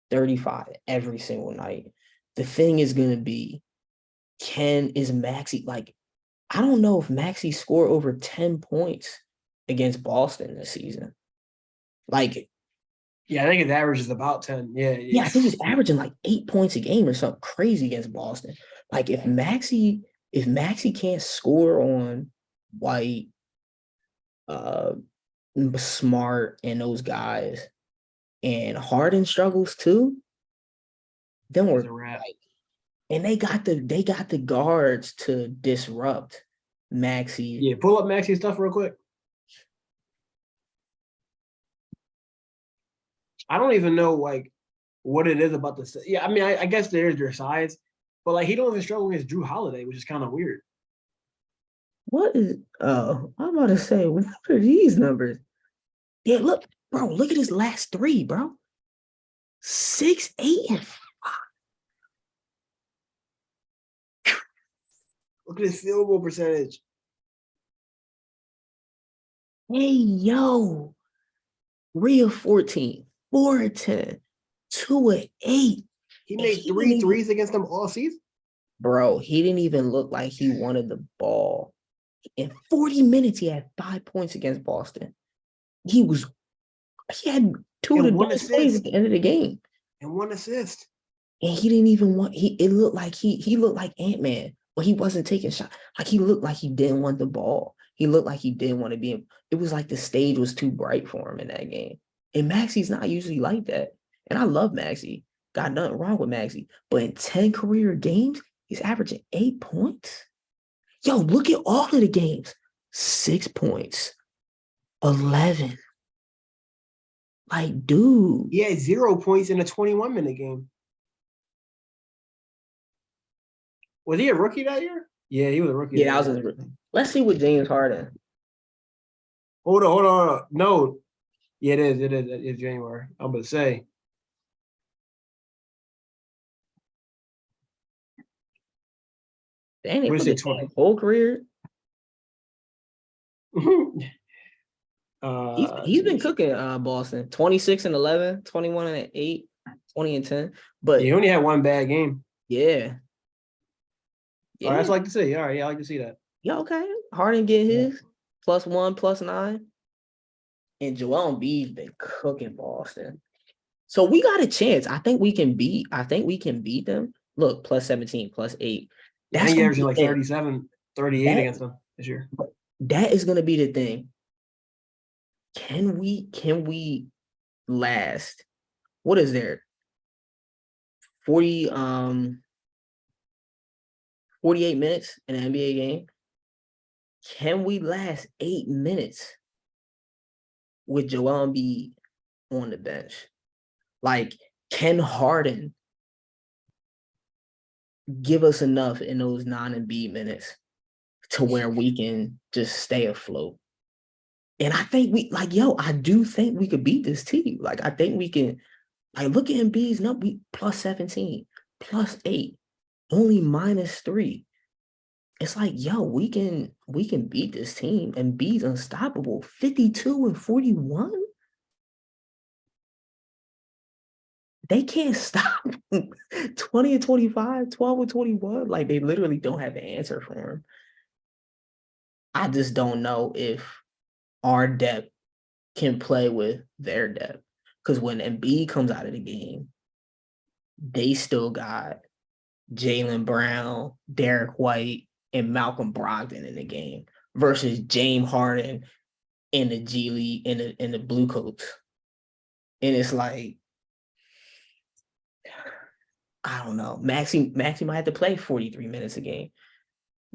35 every single night. The thing is going to be, is Maxey, like, I don't know if Maxey scored over 10 points against Boston this season. Like, Yeah, I think his average is about 10. Yeah, yeah, yeah. I think he's averaging like 8 points a game or something crazy against Boston. Like if Maxey can't score on White, uh, Smart, and those guys, and Harden struggles too, then we're It's a wrap. like, and they got the guards to disrupt Maxey. Yeah, pull up Maxi stuff real quick. I don't even know like what it is about the. Yeah, I mean, I guess there's their size, but like he don't even struggle against Drew Holiday, which is kind of weird. What is I'm about to say, what are these numbers? Yeah, look, bro, look at his last 3, bro. 6, 8, and Look at his field goal percentage. hey, yo, 3 of 14, 4 of 10, 2 of 8. He And made he didn't three even, threes against them all season. bro, he didn't even look like he wanted the ball. In 40 minutes, he had 5 points against Boston. He had 2 of the And one best plays at assist. the end of the game. And one assist. And he didn't even want it looked like he looked like Ant-Man, but he wasn't taking shots. Like he looked like he didn't want the ball. He looked like he didn't want to be in. It was like the stage was too bright for him in that game. And Maxi's not usually like that. And I love Maxi. Got nothing wrong with Maxi. But in 10 career games, he's averaging 8 points. Yo, look at all of the games. 6 points. 11. Like, dude. He had 0 points in a 21-minute game. Was he a rookie that year? Yeah, he was a rookie. Yeah, let's see what James Harden. Hold on. No. Yeah, it is. It's January. I'm going to say. Dang, they What put do you the say, 20? whole career. He's been Geez. cooking Boston. 26 and 11, 21 and 8, 20 and 10. Yeah, But he only had one bad game. yeah. Oh, that's Yeah. like to see. All right, yeah, I like to see that. Yeah, okay. Harden get his +1, +9. And Joel Embiid's been cooking Boston. So we got a chance. I think we can beat them. Look, +17, +8. Yeah, I That's think he gonna averaging be like the thing. 37, 38 That, against them this year. that is gonna be the thing. Can we last? What is there? 40 48 minutes in an NBA game. Can we last 8 minutes with Joel Embiid on the bench? Like, can Harden give us enough in those non-Embiid minutes to where we can just stay afloat? And I think I do think we could beat this team. Like, I think we can, like, look at Embiid's number, we +17, +8, only -3. It's like, yo, we can beat this team, and B's unstoppable. 52 and 41. They can't stop 20 and 25, 12 and 21. Like, they literally don't have an answer for him. I just don't know if our depth can play with their depth. Because when Embiid comes out of the game, they still got Jaylen Brown, Derek White, and Malcolm Brogdon in the game versus James Harden in the G League in the blue coats. And it's like, I don't know. Maxi might have to play 43 minutes a game.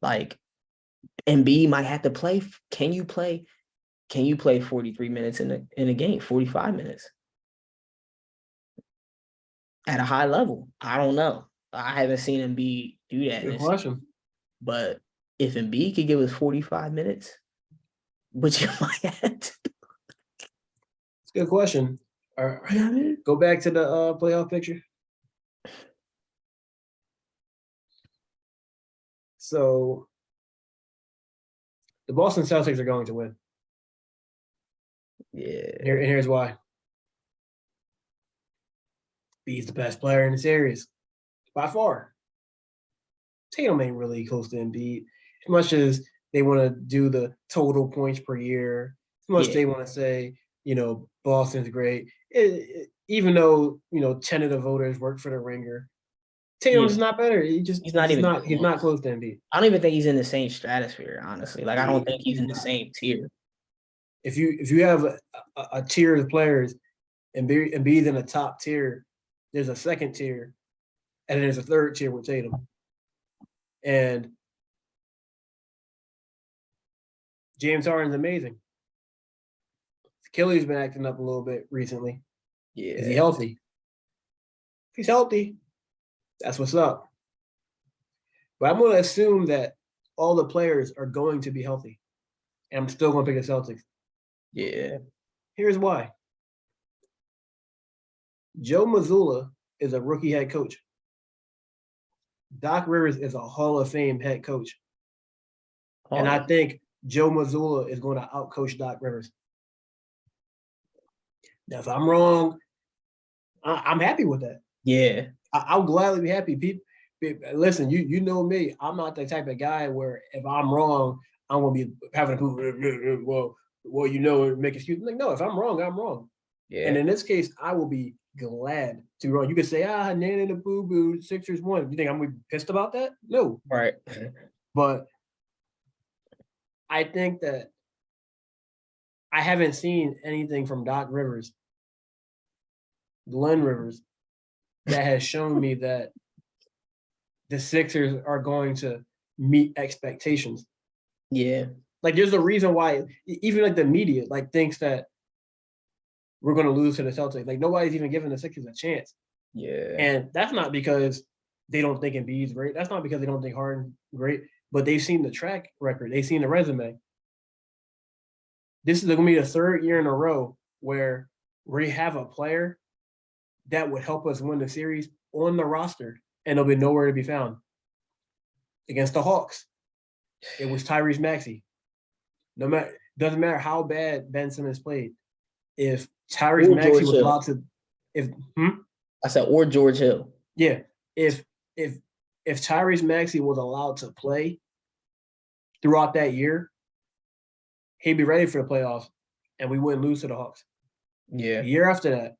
Like, Embiid might have to play. Can you play 43 minutes in a game, 45 minutes at a high level? I don't know. I haven't seen Embiid do that. Good question. But if Embiid could give us 45 minutes, which you might have to. It's a good question. All right. You know what I mean? Go back to the playoff picture. So the Boston Celtics are going to win. Yeah. And here's why. He's the best player in the series by far. Tatum ain't really close to Embiid. As much as they want to do the total points per year, as much as they want to say, Boston's great. Even though, 10 of the voters work for the Ringer, Tatum's not better. He's not close to Embiid. I don't even think he's in the same stratosphere, honestly. Like, I don't think he's in the same tier. If you have a tier of players and Embiid's in the top tier, there's a second tier, and then there's a third tier with Tatum. And James Harden's amazing. Achilles been acting up a little bit recently. Yeah. Is he healthy? If he's healthy, that's what's up. But I'm going to assume that all the players are going to be healthy. And I'm still going to pick the Celtics. Yeah. Here's why. Joe Mazzulla is a rookie head coach. Doc Rivers is a Hall of Fame head coach. And I think Joe Mazzulla is going to outcoach Doc Rivers. Now, if I'm wrong, I'm happy with that. Yeah. I'll gladly be happy. People, listen, you know me. I'm not the type of guy where if I'm wrong, I'm going to be having to, well, make excuses. Like, no, if I'm wrong, I'm wrong. Yeah. And in this case, I will be glad to run. You could say, Nana the boo boo, Sixers won. You think I'm gonna be pissed about that? No. Right. But I think that I haven't seen anything from Doc Rivers, Glenn Rivers, that has shown me that the Sixers are going to meet expectations. Yeah. Like there's a reason why even like the media like thinks that we're going to lose to the Celtics. Like nobody's even giving the Sixers a chance. Yeah. And that's not because they don't think Embiid's great. That's not because they don't think Harden's great, but they've seen the track record. They've seen the resume. This is going to be the third year in a row where we have a player that would help us win the series on the roster, and they'll be nowhere to be found. Against the Hawks, it was Tyrese Maxey. No matter, doesn't matter how bad Ben Simmons played. If Tyrese Maxey was allowed to, I said, or George Hill. Yeah, if Tyrese Maxey was allowed to play throughout that year, he'd be ready for the playoffs, and we wouldn't lose to the Hawks. Yeah. The year after that,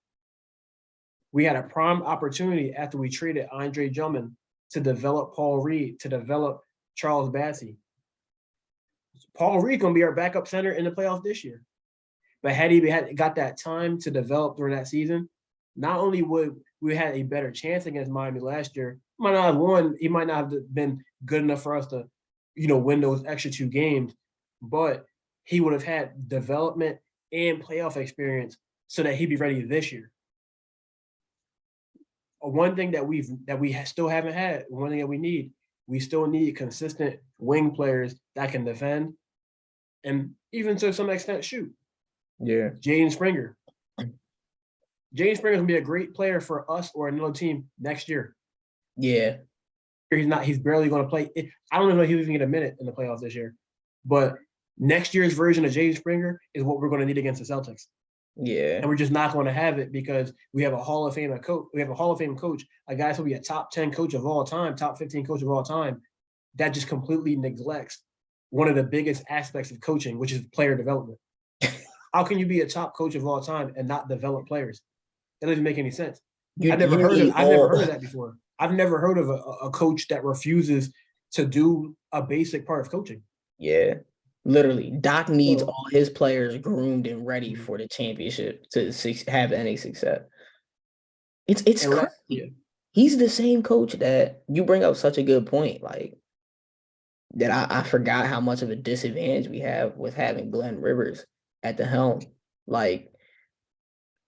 we had a prime opportunity after we traded Andre Drummond to develop Paul Reed, to develop Charles Bassey. Paul Reed's going to be our backup center in the playoffs this year. But had he got that time to develop during that season, not only would we had a better chance against Miami last year, might not have won, he might not have been good enough for us to, win those extra 2 games, but he would have had development and playoff experience so that he'd be ready this year. One thing that we still haven't had, one thing that we still need consistent wing players that can defend and even to some extent shoot. Yeah. Jaden Springer. Jaden Springer's gonna be a great player for us or another team next year. Yeah. He's barely gonna play. I don't even know if he'll even get a minute in the playoffs this year. But next year's version of Jaden Springer is what we're gonna need against the Celtics. Yeah. And we're just not going to have it because we have a Hall of Fame coach. We have a Hall of Fame coach, a guy who'll be a top 10 coach of all time, top 15 coach of all time, that just completely neglects one of the biggest aspects of coaching, which is player development. How can you be a top coach of all time and not develop players? That doesn't make any sense. I've never heard of that before. I've never heard of a coach that refuses to do a basic part of coaching. Yeah. Literally, Doc needs all his players groomed and ready for the championship to have any success. It's crazy. Yeah. He's the same coach that you bring up such a good point, like that I forgot how much of a disadvantage we have with having Glenn Rivers at the helm. Like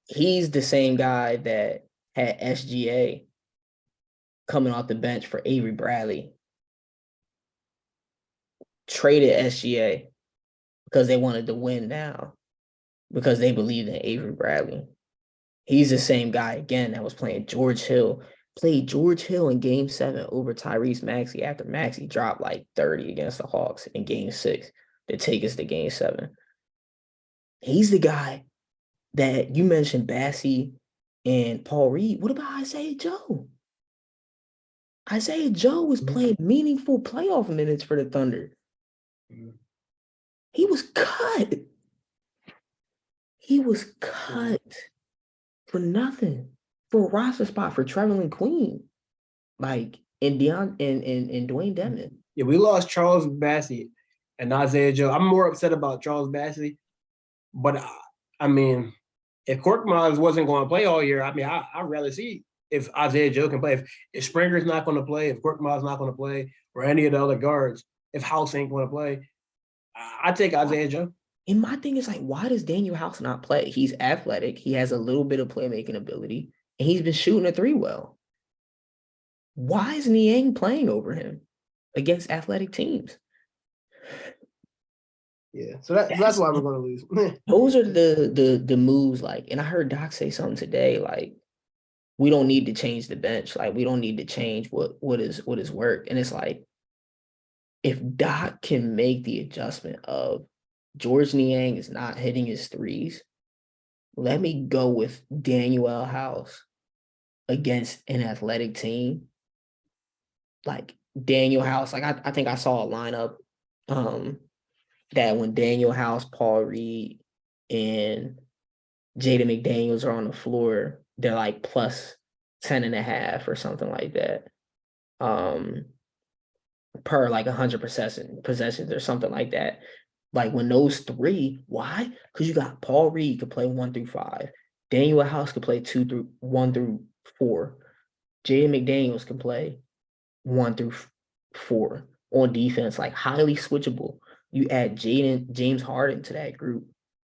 he's the same guy that had SGA coming off the bench for Avery Bradley. Traded SGA because they wanted to win now because they believed in Avery Bradley. He's the same guy again that was playing George Hill. Played George Hill in Game 7 over Tyrese Maxey after Maxey dropped like 30 against the Hawks in Game 6 to take us to Game 7. He's the guy that you mentioned, Bassey and Paul Reed. What about Isaiah Joe? Isaiah Joe was playing meaningful playoff minutes for the Thunder. He was cut. He was cut for nothing, for a roster spot for Trevelyan Queen, like in Dwayne Dedmon. Yeah, we lost Charles Bassey and Isaiah Joe. I'm more upset about Charles Bassey, but I mean, if Korkmaz wasn't going to play all year, I mean, I'd rather see if Isaiah Joe can play. If Springer's not going to play, if Korkmaz's not going to play, or any of the other guards, if House ain't going to play, I take Isaiah Joe. And my thing is like, why does Daniel House not play? He's athletic. He has a little bit of playmaking ability, and he's been shooting a 3 well. Why is Niang playing over him against athletic teams? Yeah, so that's why we're going to lose. Those are the moves. Like, and I heard Doc say something today. Like, we don't need to change the bench. Like, we don't need to change what is work. And it's like, if Doc can make the adjustment of George Niang is not hitting his threes, let me go with Daniel House against an athletic team. Like Daniel House, like I think I saw a lineup that when Daniel House, Paul Reed, and Jaden McDaniels are on the floor, they're like plus 10.5 or something like that. Per like 100 possessions or something like that. Like when those three, why? Because you got Paul Reed could play 1 through 5. Daniel House could play 1 through 4. Jaden McDaniels can play 1 through 4 on defense, like highly switchable. You add James Harden to that group,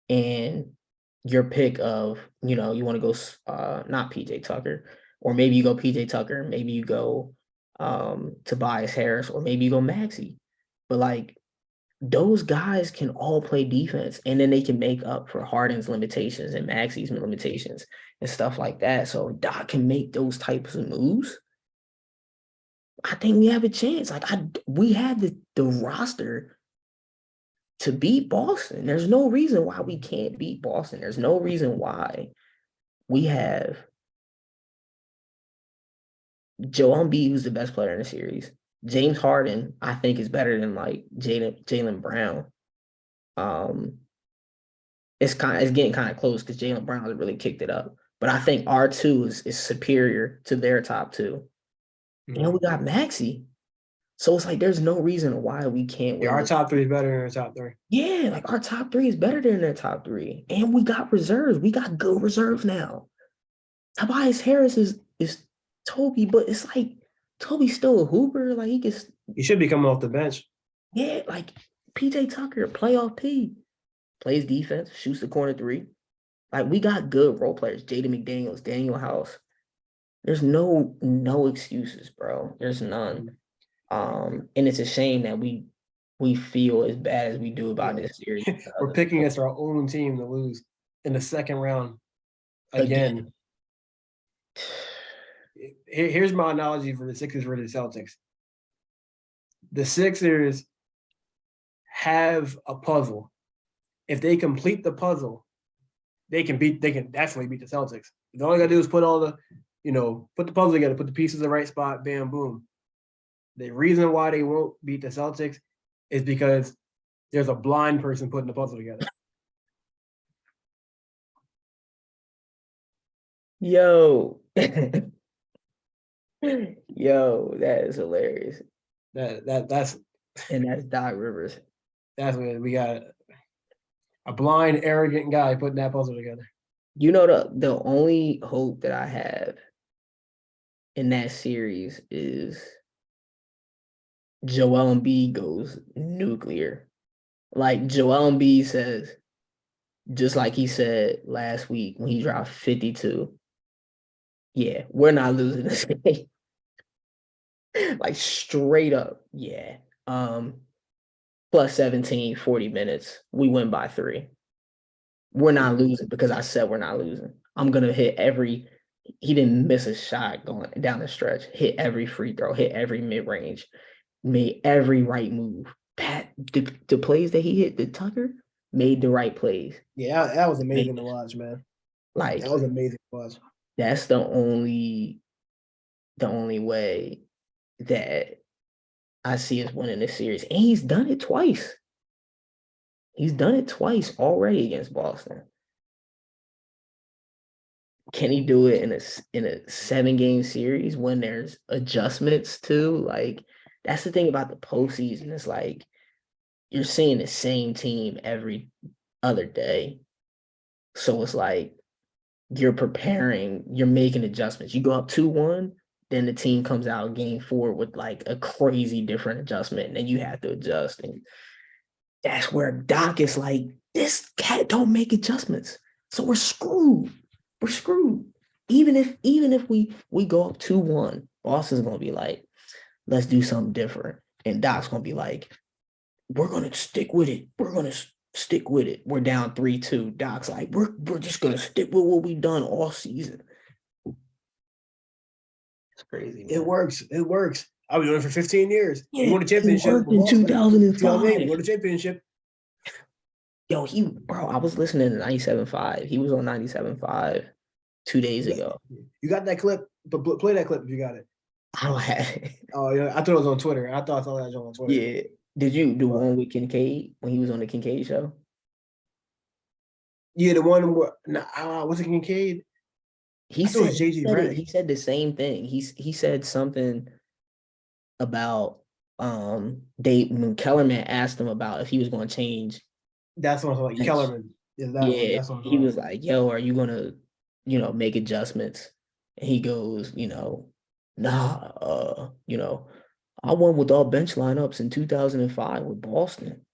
and your pick of, you want to go not PJ Tucker, or maybe you go PJ Tucker, maybe you go Tobias Harris, or maybe you go Maxey. But like those guys can all play defense, and then they can make up for Harden's limitations and Maxey's limitations and stuff like that. So Doc can make those types of moves. I think we have a chance. Like we have the roster to beat Boston. There's no reason why we can't beat Boston. There's no reason why we have Joel Embiid, who's the best player in the series. James Harden, I think, is better than like Jaylen Brown. It's getting kind of close because Jaylen Brown has really kicked it up. But I think R2 is superior to their top two. Mm-hmm. And we got Maxey. So it's like there's no reason why we can't win. Yeah, our top three is better than our top three. Yeah, like our top three is better than their top three. And we got reserves. We got good reserves now. Tobias Harris is Toby, but it's like Toby's still a hooper. Like he should be coming off the bench. Yeah, like PJ Tucker, playoff P, plays defense, shoots the corner three. Like we got good role players. Jaden McDaniels, Daniel House. There's no excuses, bro. There's none. And it's a shame that we feel as bad as we do about this series. We're picking against our own team to lose in the second round again. Here's my analogy for the Sixers versus the Celtics. The Sixers have a puzzle. If they complete the puzzle, they can definitely beat the Celtics. All they gotta do is put all the, put the puzzle together, put the pieces in the right spot, bam, boom. The reason why they won't beat the Celtics is because there's a blind person putting the puzzle together. Yo. Yo, that is hilarious. That's and that's Doc Rivers. That's what we got. A blind, arrogant guy putting that puzzle together. The only hope that I have in that series is Joel Embiid goes nuclear. Like Joel Embiid says, just like he said last week when he dropped 52, yeah, we're not losing this game. Like straight up, yeah. Plus 17, 40 minutes. We win by 3. We're not losing because I said we're not losing. I'm going to hit he didn't miss a shot going down the stretch, hit every free throw, hit every mid-range, made every right move. The plays that he hit, the Tucker, made the right plays. Yeah, that was amazing to watch, man. Like that was amazing to watch. That's the only way that I see us winning this series. And he's done it twice. He's done it twice already against Boston. Can he do it in a 7-game series when there's adjustments too? Like, that's the thing about the postseason. It's like you're seeing the same team every other day. So it's like you're making adjustments. You go up 2-1, then the team comes out game 4 with like a crazy different adjustment, and then you have to adjust. And that's where Doc is like, this cat don't make adjustments. So we're screwed. We're screwed. Even if we go up 2-1, Boston's gonna be like, let's do something different. And Doc's gonna be like, we're gonna stick with it. We're gonna stick with it. We're down 3-2. Doc's like, we're just gonna stick with what we've done all season. It's crazy, man. It works. It works. I was doing it for 15 years. Yeah, he won a championship in 2005. 2008, he won a championship. Yo, I was listening to 97.5. He was on 97.5 2 days ago. You got that clip? But play that clip if you got it. I don't have it. Oh, yeah. I thought it was on Twitter. I thought that was on Twitter. Yeah. Did you do one with Kincaid when he was on the Kincaid show? Yeah, the one where was it Kincaid? He I thought it said was he JJ said it. He Redick. said the same thing. He said something about they when Kellerman asked him about if he was going to change That's what I'm talking about. bench. Kellerman is that one. Yeah, That's what I'm he talking was about. like, "Yo, are you gonna, make adjustments?" And he goes, "Nah, I won with all bench lineups in 2005 with Boston."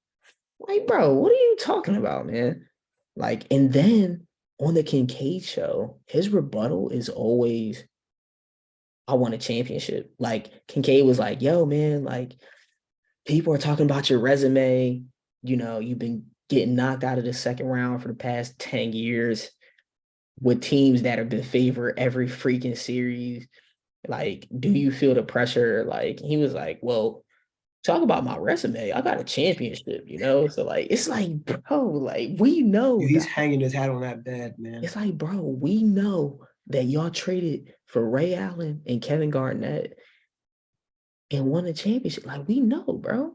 Like, bro, what are you talking about, man? Like, and then on the Kincaid show, his rebuttal is always, "I won a championship." Like, Kincaid was like, "Yo, man, like, people are talking about your resume. You've been getting knocked out of the second round for the past 10 years with teams that have been favored every freaking series. Like, do you feel the pressure?" Like, he was like, "Well, talk about my resume. I got a championship, So like, it's like, bro, like we know Dude, he's that. hanging his hat on that bed, man. It's like, bro, we know that y'all traded for Ray Allen and Kevin Garnett and won a championship. Like, we know, bro.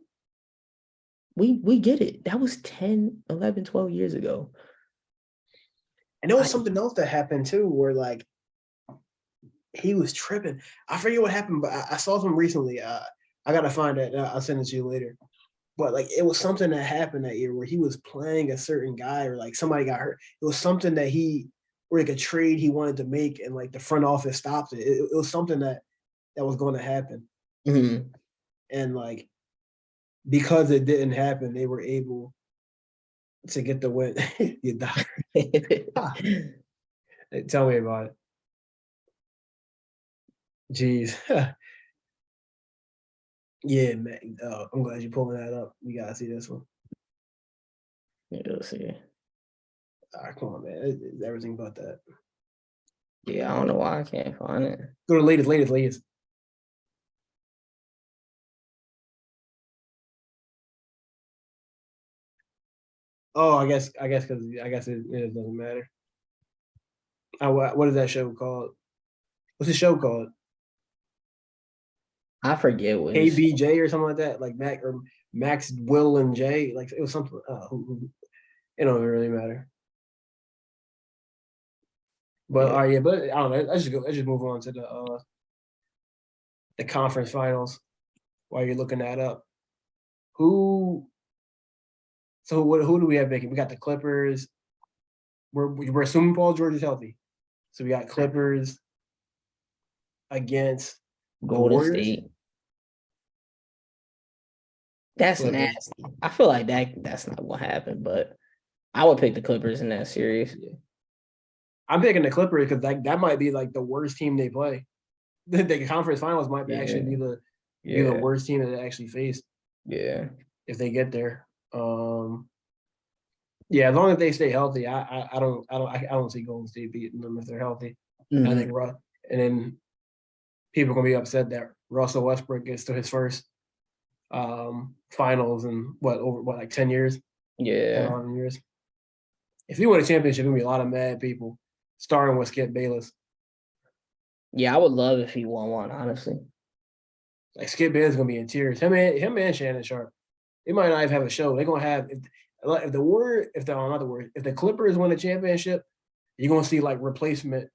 We get it. That was 10, 11, 12 years ago. And there was Like, something else that happened too, where like he was tripping. I forget what happened, but I saw something recently. I gotta find it. I'll send it to you later. But like it was something that happened that year where he was playing a certain guy or like somebody got hurt. It was something that or like a trade he wanted to make and like the front office stopped it. It was something that was going to happen. mhm. And like because it didn't happen, they were able to get the win. You die. Tell me about it. Jeez. Yeah, man. I'm glad you're pulling that up. We gotta see this one. Let's see. All right, come on, man. It's everything but that. Yeah, I don't know why I can't find it. Go to latest. Oh, I guess it doesn't matter. What is that show called? What's the show called? I forget what his KBJ or something like that, like Max, Will, and J. Like it was something. It don't really matter. But yeah. all right, yeah. But I don't know. Let's just go. Let's just move on to the conference finals. While you're looking that up, who? So who do we have making? We got the Clippers. We're assuming Paul George is healthy. So we got Clippers against the Golden Warriors. State. That's Clippers. nasty. I feel like that's not what happened, but I would pick the Clippers in that series. Yeah. I'm picking the Clippers because that might be like the worst team they play. The conference finals might actually Yeah. be the Yeah. worst team that they actually face Yeah. if they get there. Yeah, as long as they stay healthy, I don't see Golden State beating them if they're healthy. I think Mhm. and then people are gonna be upset that Russell Westbrook gets to his first finals in like 10 years, 10, Yeah. 11 years. If he win a championship, there'll be a lot of mad people, starting with Skip Bayless. Yeah, I would love if he won one, honestly. Like Skip Bayless gonna be in tears. Him and Shannon Sharp. They might not even have a show. They're gonna have if the word if the not the word if the Clippers win a championship, you're gonna see like replacement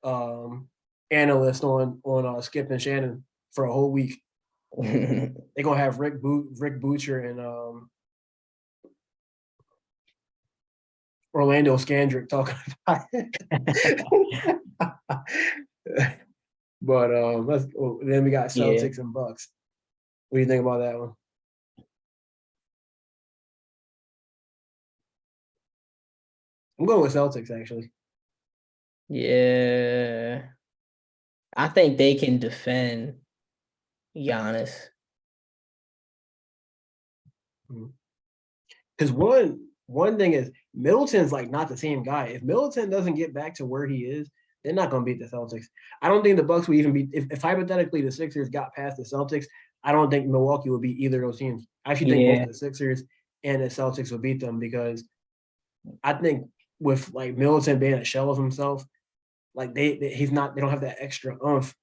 analyst on Skip and Shannon for a whole week. They're gonna have Rick Butcher and Orlando Scandrick talking about it. But then we got Yeah. Celtics and Bucks. What do you think about that one? I'm going with Celtics actually. Yeah. I think they can defend Giannis. Because one thing is Middleton's like not the same guy. If Middleton doesn't get back to where he is, they're not going to beat the Celtics. I don't think the Bucks would even beat if hypothetically the Sixers got past the Celtics. I don't think Milwaukee would beat either of those teams. I actually think both Yeah. the Sixers and the Celtics would beat them because I think with like Middleton being a shell of himself, like he's not they don't have that extra oomph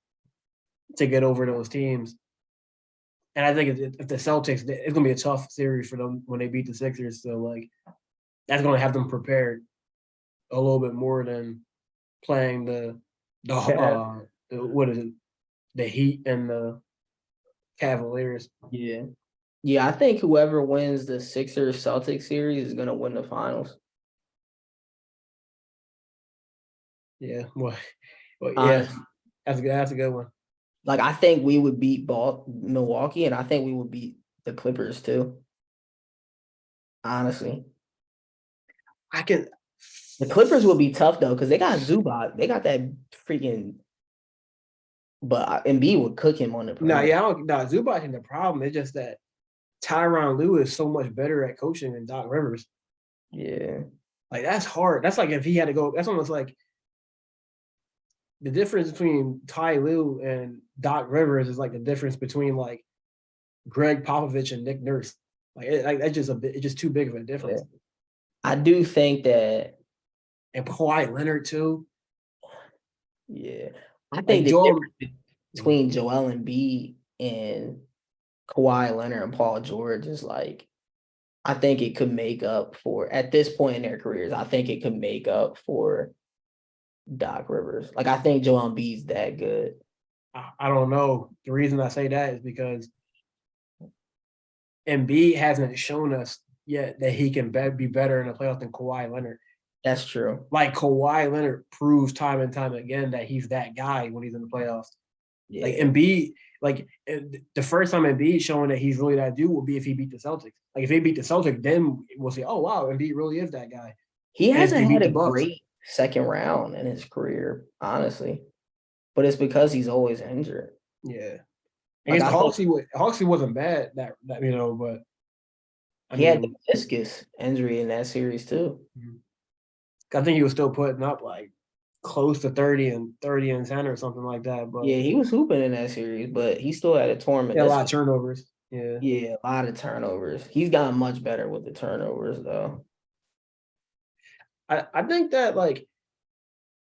to get over those teams. And I think if the Celtics, it's gonna be a tough series for them when they beat the Sixers. So like that's gonna have them prepared a little bit more than playing Yeah. What is it? The Heat and the Cavaliers. Yeah. Yeah, I think whoever wins the Sixers Celtics series is gonna win the finals. Yeah, well, yeah, Honestly. that's a good. That's a good one. Like I think we would beat Milwaukee, and I think we would beat the Clippers too. Honestly. I can. The Clippers will be tough though, because they got Zubac. They got that freaking but Embiid would cook him on the No, perimeter. yeah, I don't. No, Zubac isn't the problem. It's just that Tyronn Lue is so much better at coaching than Doc Rivers. Yeah. Like that's hard. That's like if he had to go. That's almost like the difference between Ty Lue and Doc Rivers is like the difference between like Greg Popovich and Nick Nurse. Like that's just a bit. It's just too big of a Yeah. difference. I do think that, And Kawhi Leonard too. yeah. I think Like the Joel. difference between Joel Embiid and Kawhi Leonard and Paul George is like, I think it could make up for, at this point in their careers, I think it could make up for Doc Rivers. Like, I think Joel Embiid's that good. I don't know. The reason I say that is because Embiid hasn't shown us yet that he can be better in the playoffs than Kawhi Leonard. That's true. Like Kawhi Leonard proves time and time again that he's that guy when he's in the playoffs. Like Yeah. Embiid, like the first time Embiid showing that he's really that dude will be if he beat the Celtics. Like if he beat the Celtics, then we'll say, oh wow, Embiid really is that guy. He And if they hasn't beat had the a Bucks, great second round in his career, honestly. But it's because he's always injured. yeah. Like, Against the I think Hawks, Hawks wasn't bad that but I he had the mean, meniscus injury in that series too. I think he was still putting up like close to 30 and 10 or something like that. But Yeah, he was hooping in that series, but he still had a torn yeah, a lot of meniscus. turnovers. Yeah. Yeah, a lot of turnovers. He's gotten much better with the turnovers, though. I think that like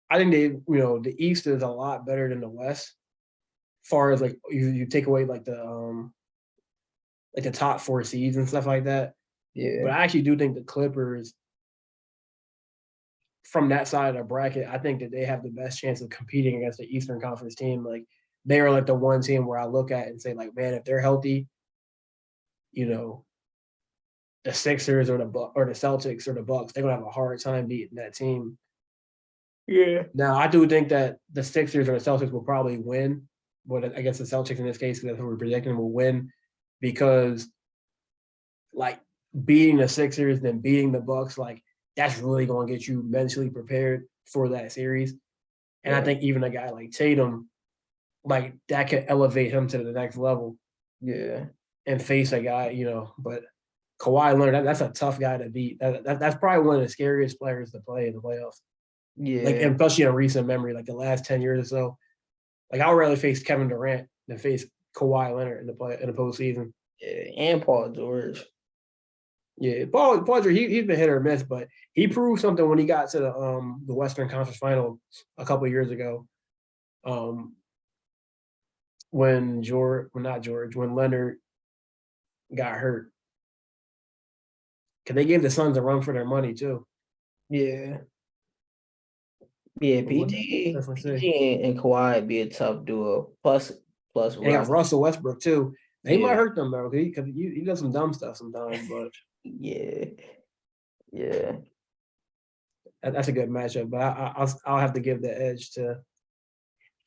I think the East is a lot better than the West. Far as like you take away like the top four seeds and stuff like that. But Yeah, I actually do think the Clippers from that side of the bracket, I think that they have the best chance of competing against the Eastern Conference team. Like they are like the one team where I look at and say, like, man, if they're healthy, you know, the Sixers or the Celtics or the Bucks, they're gonna have a hard time beating that team. yeah, Now, I do think that the Sixers or the Celtics will probably win, but I guess the Celtics in this case, that's what we're predicting, will win because like beating the Sixers, then beating the Bucks, like that's really going to get you mentally prepared for that series. And I yeah, think even a guy like Tatum, like that could elevate him to the next level yeah, and face a guy, But Kawhi Leonard, that's a tough guy to beat. That's probably one of the scariest players to play in the playoffs. Like, yeah, especially in recent memory, like the last 10 years or so. Like, I would rather face Kevin Durant than face Kawhi Leonard in the postseason. yeah. And Paul George. Yeah, Paul George, he's been hit or miss, but he proved something when he got to the Western Conference Final a couple of years ago. When when Leonard got hurt, because they gave the Suns a run for their money too. Yeah, yeah. But we'll PG, definitely see. PG and Kawhi would be a tough duo. Plus And they got Russ. Russell Westbrook too. He might Yeah, hurt them though, because he does some dumb stuff sometimes. But yeah, yeah. that's a good matchup. But I'll have to give the edge to.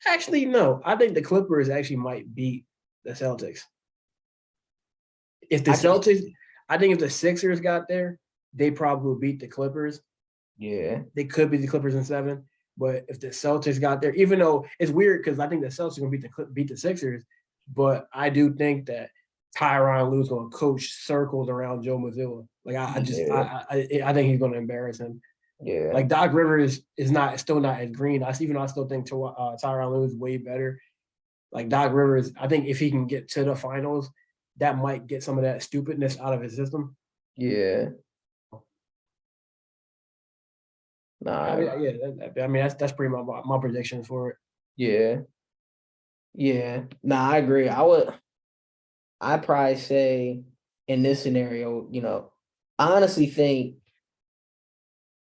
Actually, no. I think the Clippers actually might beat the Celtics. If the I can. Celtics, I think if the Sixers got there, they probably would beat the Clippers. Yeah, They could beat the Clippers in 7. But if the Celtics got there, even though it's weird because I think the Celtics are going to beat the Sixers, but I do think that Tyronn Lue's going to coach circles around Joe Mazzulla. Like yeah, I think he's going to embarrass him. yeah, Like Doc Rivers is still not as green. Even though I still think Tyronn Lue is way better. Like Doc Rivers, I think if he can get to the finals, that might get some of that stupidness out of his system. yeah. Nah, I mean that's pretty much my prediction for it. yeah, yeah. Nah, I agree. I'd probably say in this scenario, I honestly think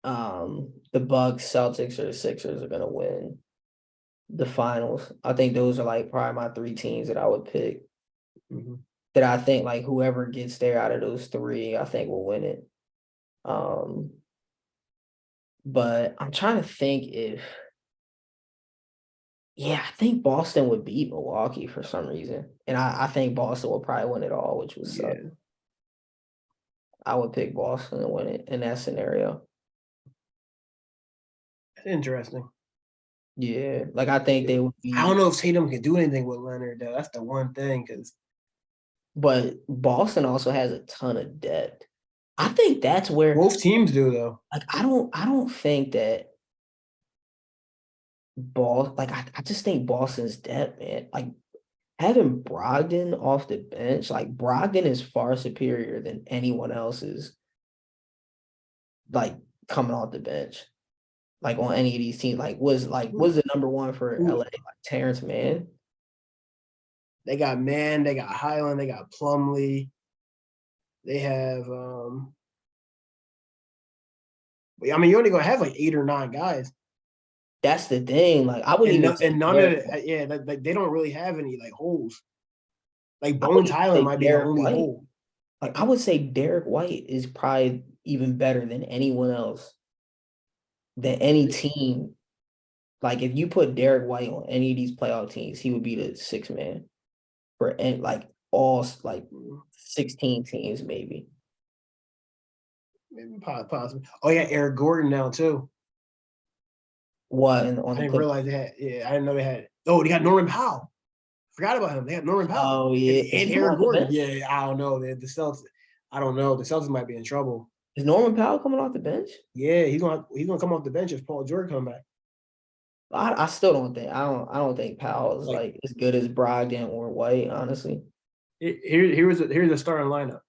the Bucks, Celtics, or the Sixers are gonna win. the finals. I think those are like probably my three teams that I would pick. Mm-hmm. That I think like whoever gets there out of those three, I think will win it. But I'm trying to think if yeah, I think Boston would beat Milwaukee for some reason. And I think Boston will probably win it all, which would suck. Yeah, I would pick Boston to win it in that scenario. interesting. Yeah. Like I think they would I don't be, know if Tatum can do anything with Leonard though. That's the one thing because but Boston also has a ton of depth. I think that's where both teams do though. like I don't think that I just think Boston's depth, man. Like having Brogdon off the bench, like Brogdon is far superior than anyone else's like coming off the bench. Like on any of these teams, was the number one for LA, Who like Terrence Mann. they got Man, they got Highland, they got Plumlee. They have I mean, you're only gonna have like 8 or 9 guys. That's the thing. Like I wouldn't And even no, say and none of Derek. it, yeah, like they don't really have any like holes. Like I wouldn't Bones even Highland say might be the Derek only White. hole. Like I would say Derek White is probably even better than anyone else, than any team. Like if you put Derek White on any of these playoff teams, he would be the sixth man for like all like 16 teams maybe. Maybe possibly. Oh yeah, Eric Gordon now too. What I on the didn't Clippers? realize they had. Yeah, I didn't know they had. Oh, they got Norman Powell. Forgot about him. They had Norman Powell Oh and, yeah, is and he coming Eric off the Gordon. bench? Yeah, I don't know. The Celtics. I don't know. The Celtics might be in trouble. Is Norman Powell coming off the bench? Yeah, he's gonna come off the bench if Paul George come back. I still don't think I don't think Powell is Like like as good as Brogdon or White, honestly. here's the starting lineup.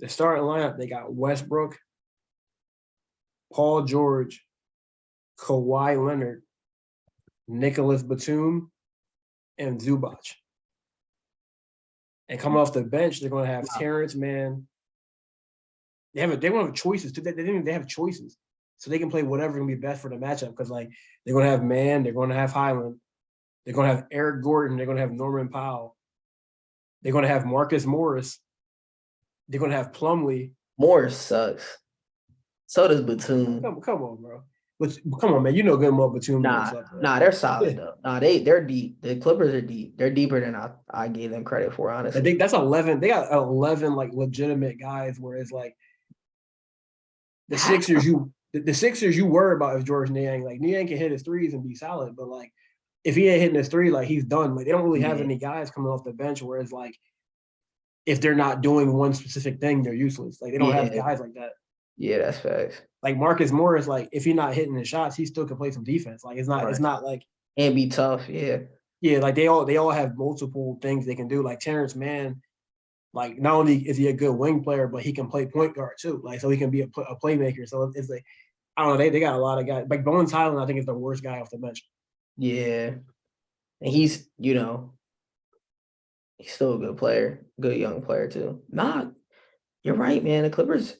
The starting lineup, they got Westbrook, Paul George, Kawhi Leonard, Nicholas Batum, and Zubac. And coming off the bench, they're going to have Wow. Terrence Mann. They don't have choices. They have choices, so they can play whatever's going to be best for the matchup. Because like they're going to have Mann, they're going to have Highland, they're going to have Eric Gordon, they're going to have Norman Powell, they're going to have Marcus Morris, they're going to have Plumlee. Morris sucks. So does Batum. Come on, bro. But come on, man. You know good enough Batum don't Nah, suck, bro. nah, they're solid though. Nah, they're deep. The Clippers are deep. They're deeper than I gave them credit for, I honestly. think that's 11. They got 11 like legitimate guys. Whereas like the Sixers, the Sixers, you worry about if George Niang like Niang can hit his threes and be solid, but like if he ain't hitting his three, like he's done. Like they don't really have Yeah, any guys coming off the bench. Whereas like if they're not doing one specific thing, they're useless. Like they don't have yeah, guys like that. yeah. That's facts. Like Marcus Morris, like if he's not hitting his shots, he still can play some defense. Like it's Right. not like And be tough. Yeah. yeah, like they all have multiple things they can do. Like Terrence Mann, like not only is he a good wing player, but he can play point guard too. Like so he can be a playmaker. So it's like I don't know. They got a lot of guys. Like Bones Highland, I think is the worst guy off the bench. Yeah. And he's still a good player, good young player too. Nah, you're right, man. The Clippers,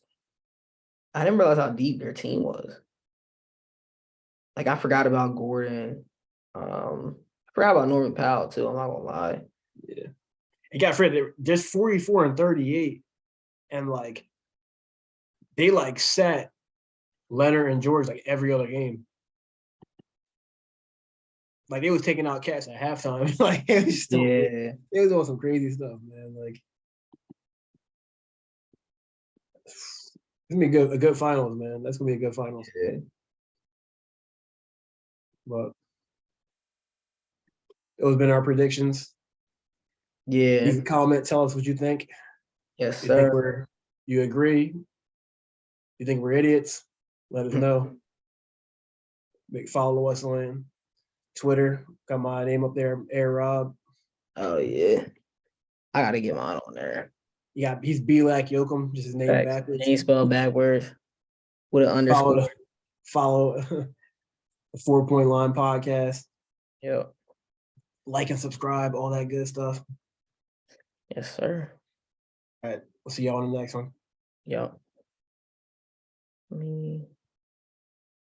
I didn't realize how deep their team was. Like I forgot about Gordon. I forgot about Norman Powell too. I'm not gonna lie. Yeah, it got Fred. There's 44 and 38, and like they like set Leonard and George like every other game. Like they was taking out cats at halftime. Like it was still, Yeah, it was all some crazy stuff, man. Like it's gonna be a good finals, man. That's gonna be a good finals. yeah, But those have been our predictions. yeah. Leave a comment. Tell us what you think. Yes, You think sir. you agree? You think we're idiots? Let us know. Follow us on Twitter. Got my name up there, Air Rob. Oh yeah, I gotta get mine on there. He's Belak Yoakum, just his name Facts. backwards. Name spelled backwards with an Follow underscore. follow the 4 Point Line podcast. Yep. Like and subscribe, all that good stuff. Yes, sir. All right. We'll see y'all on the next one. Yep.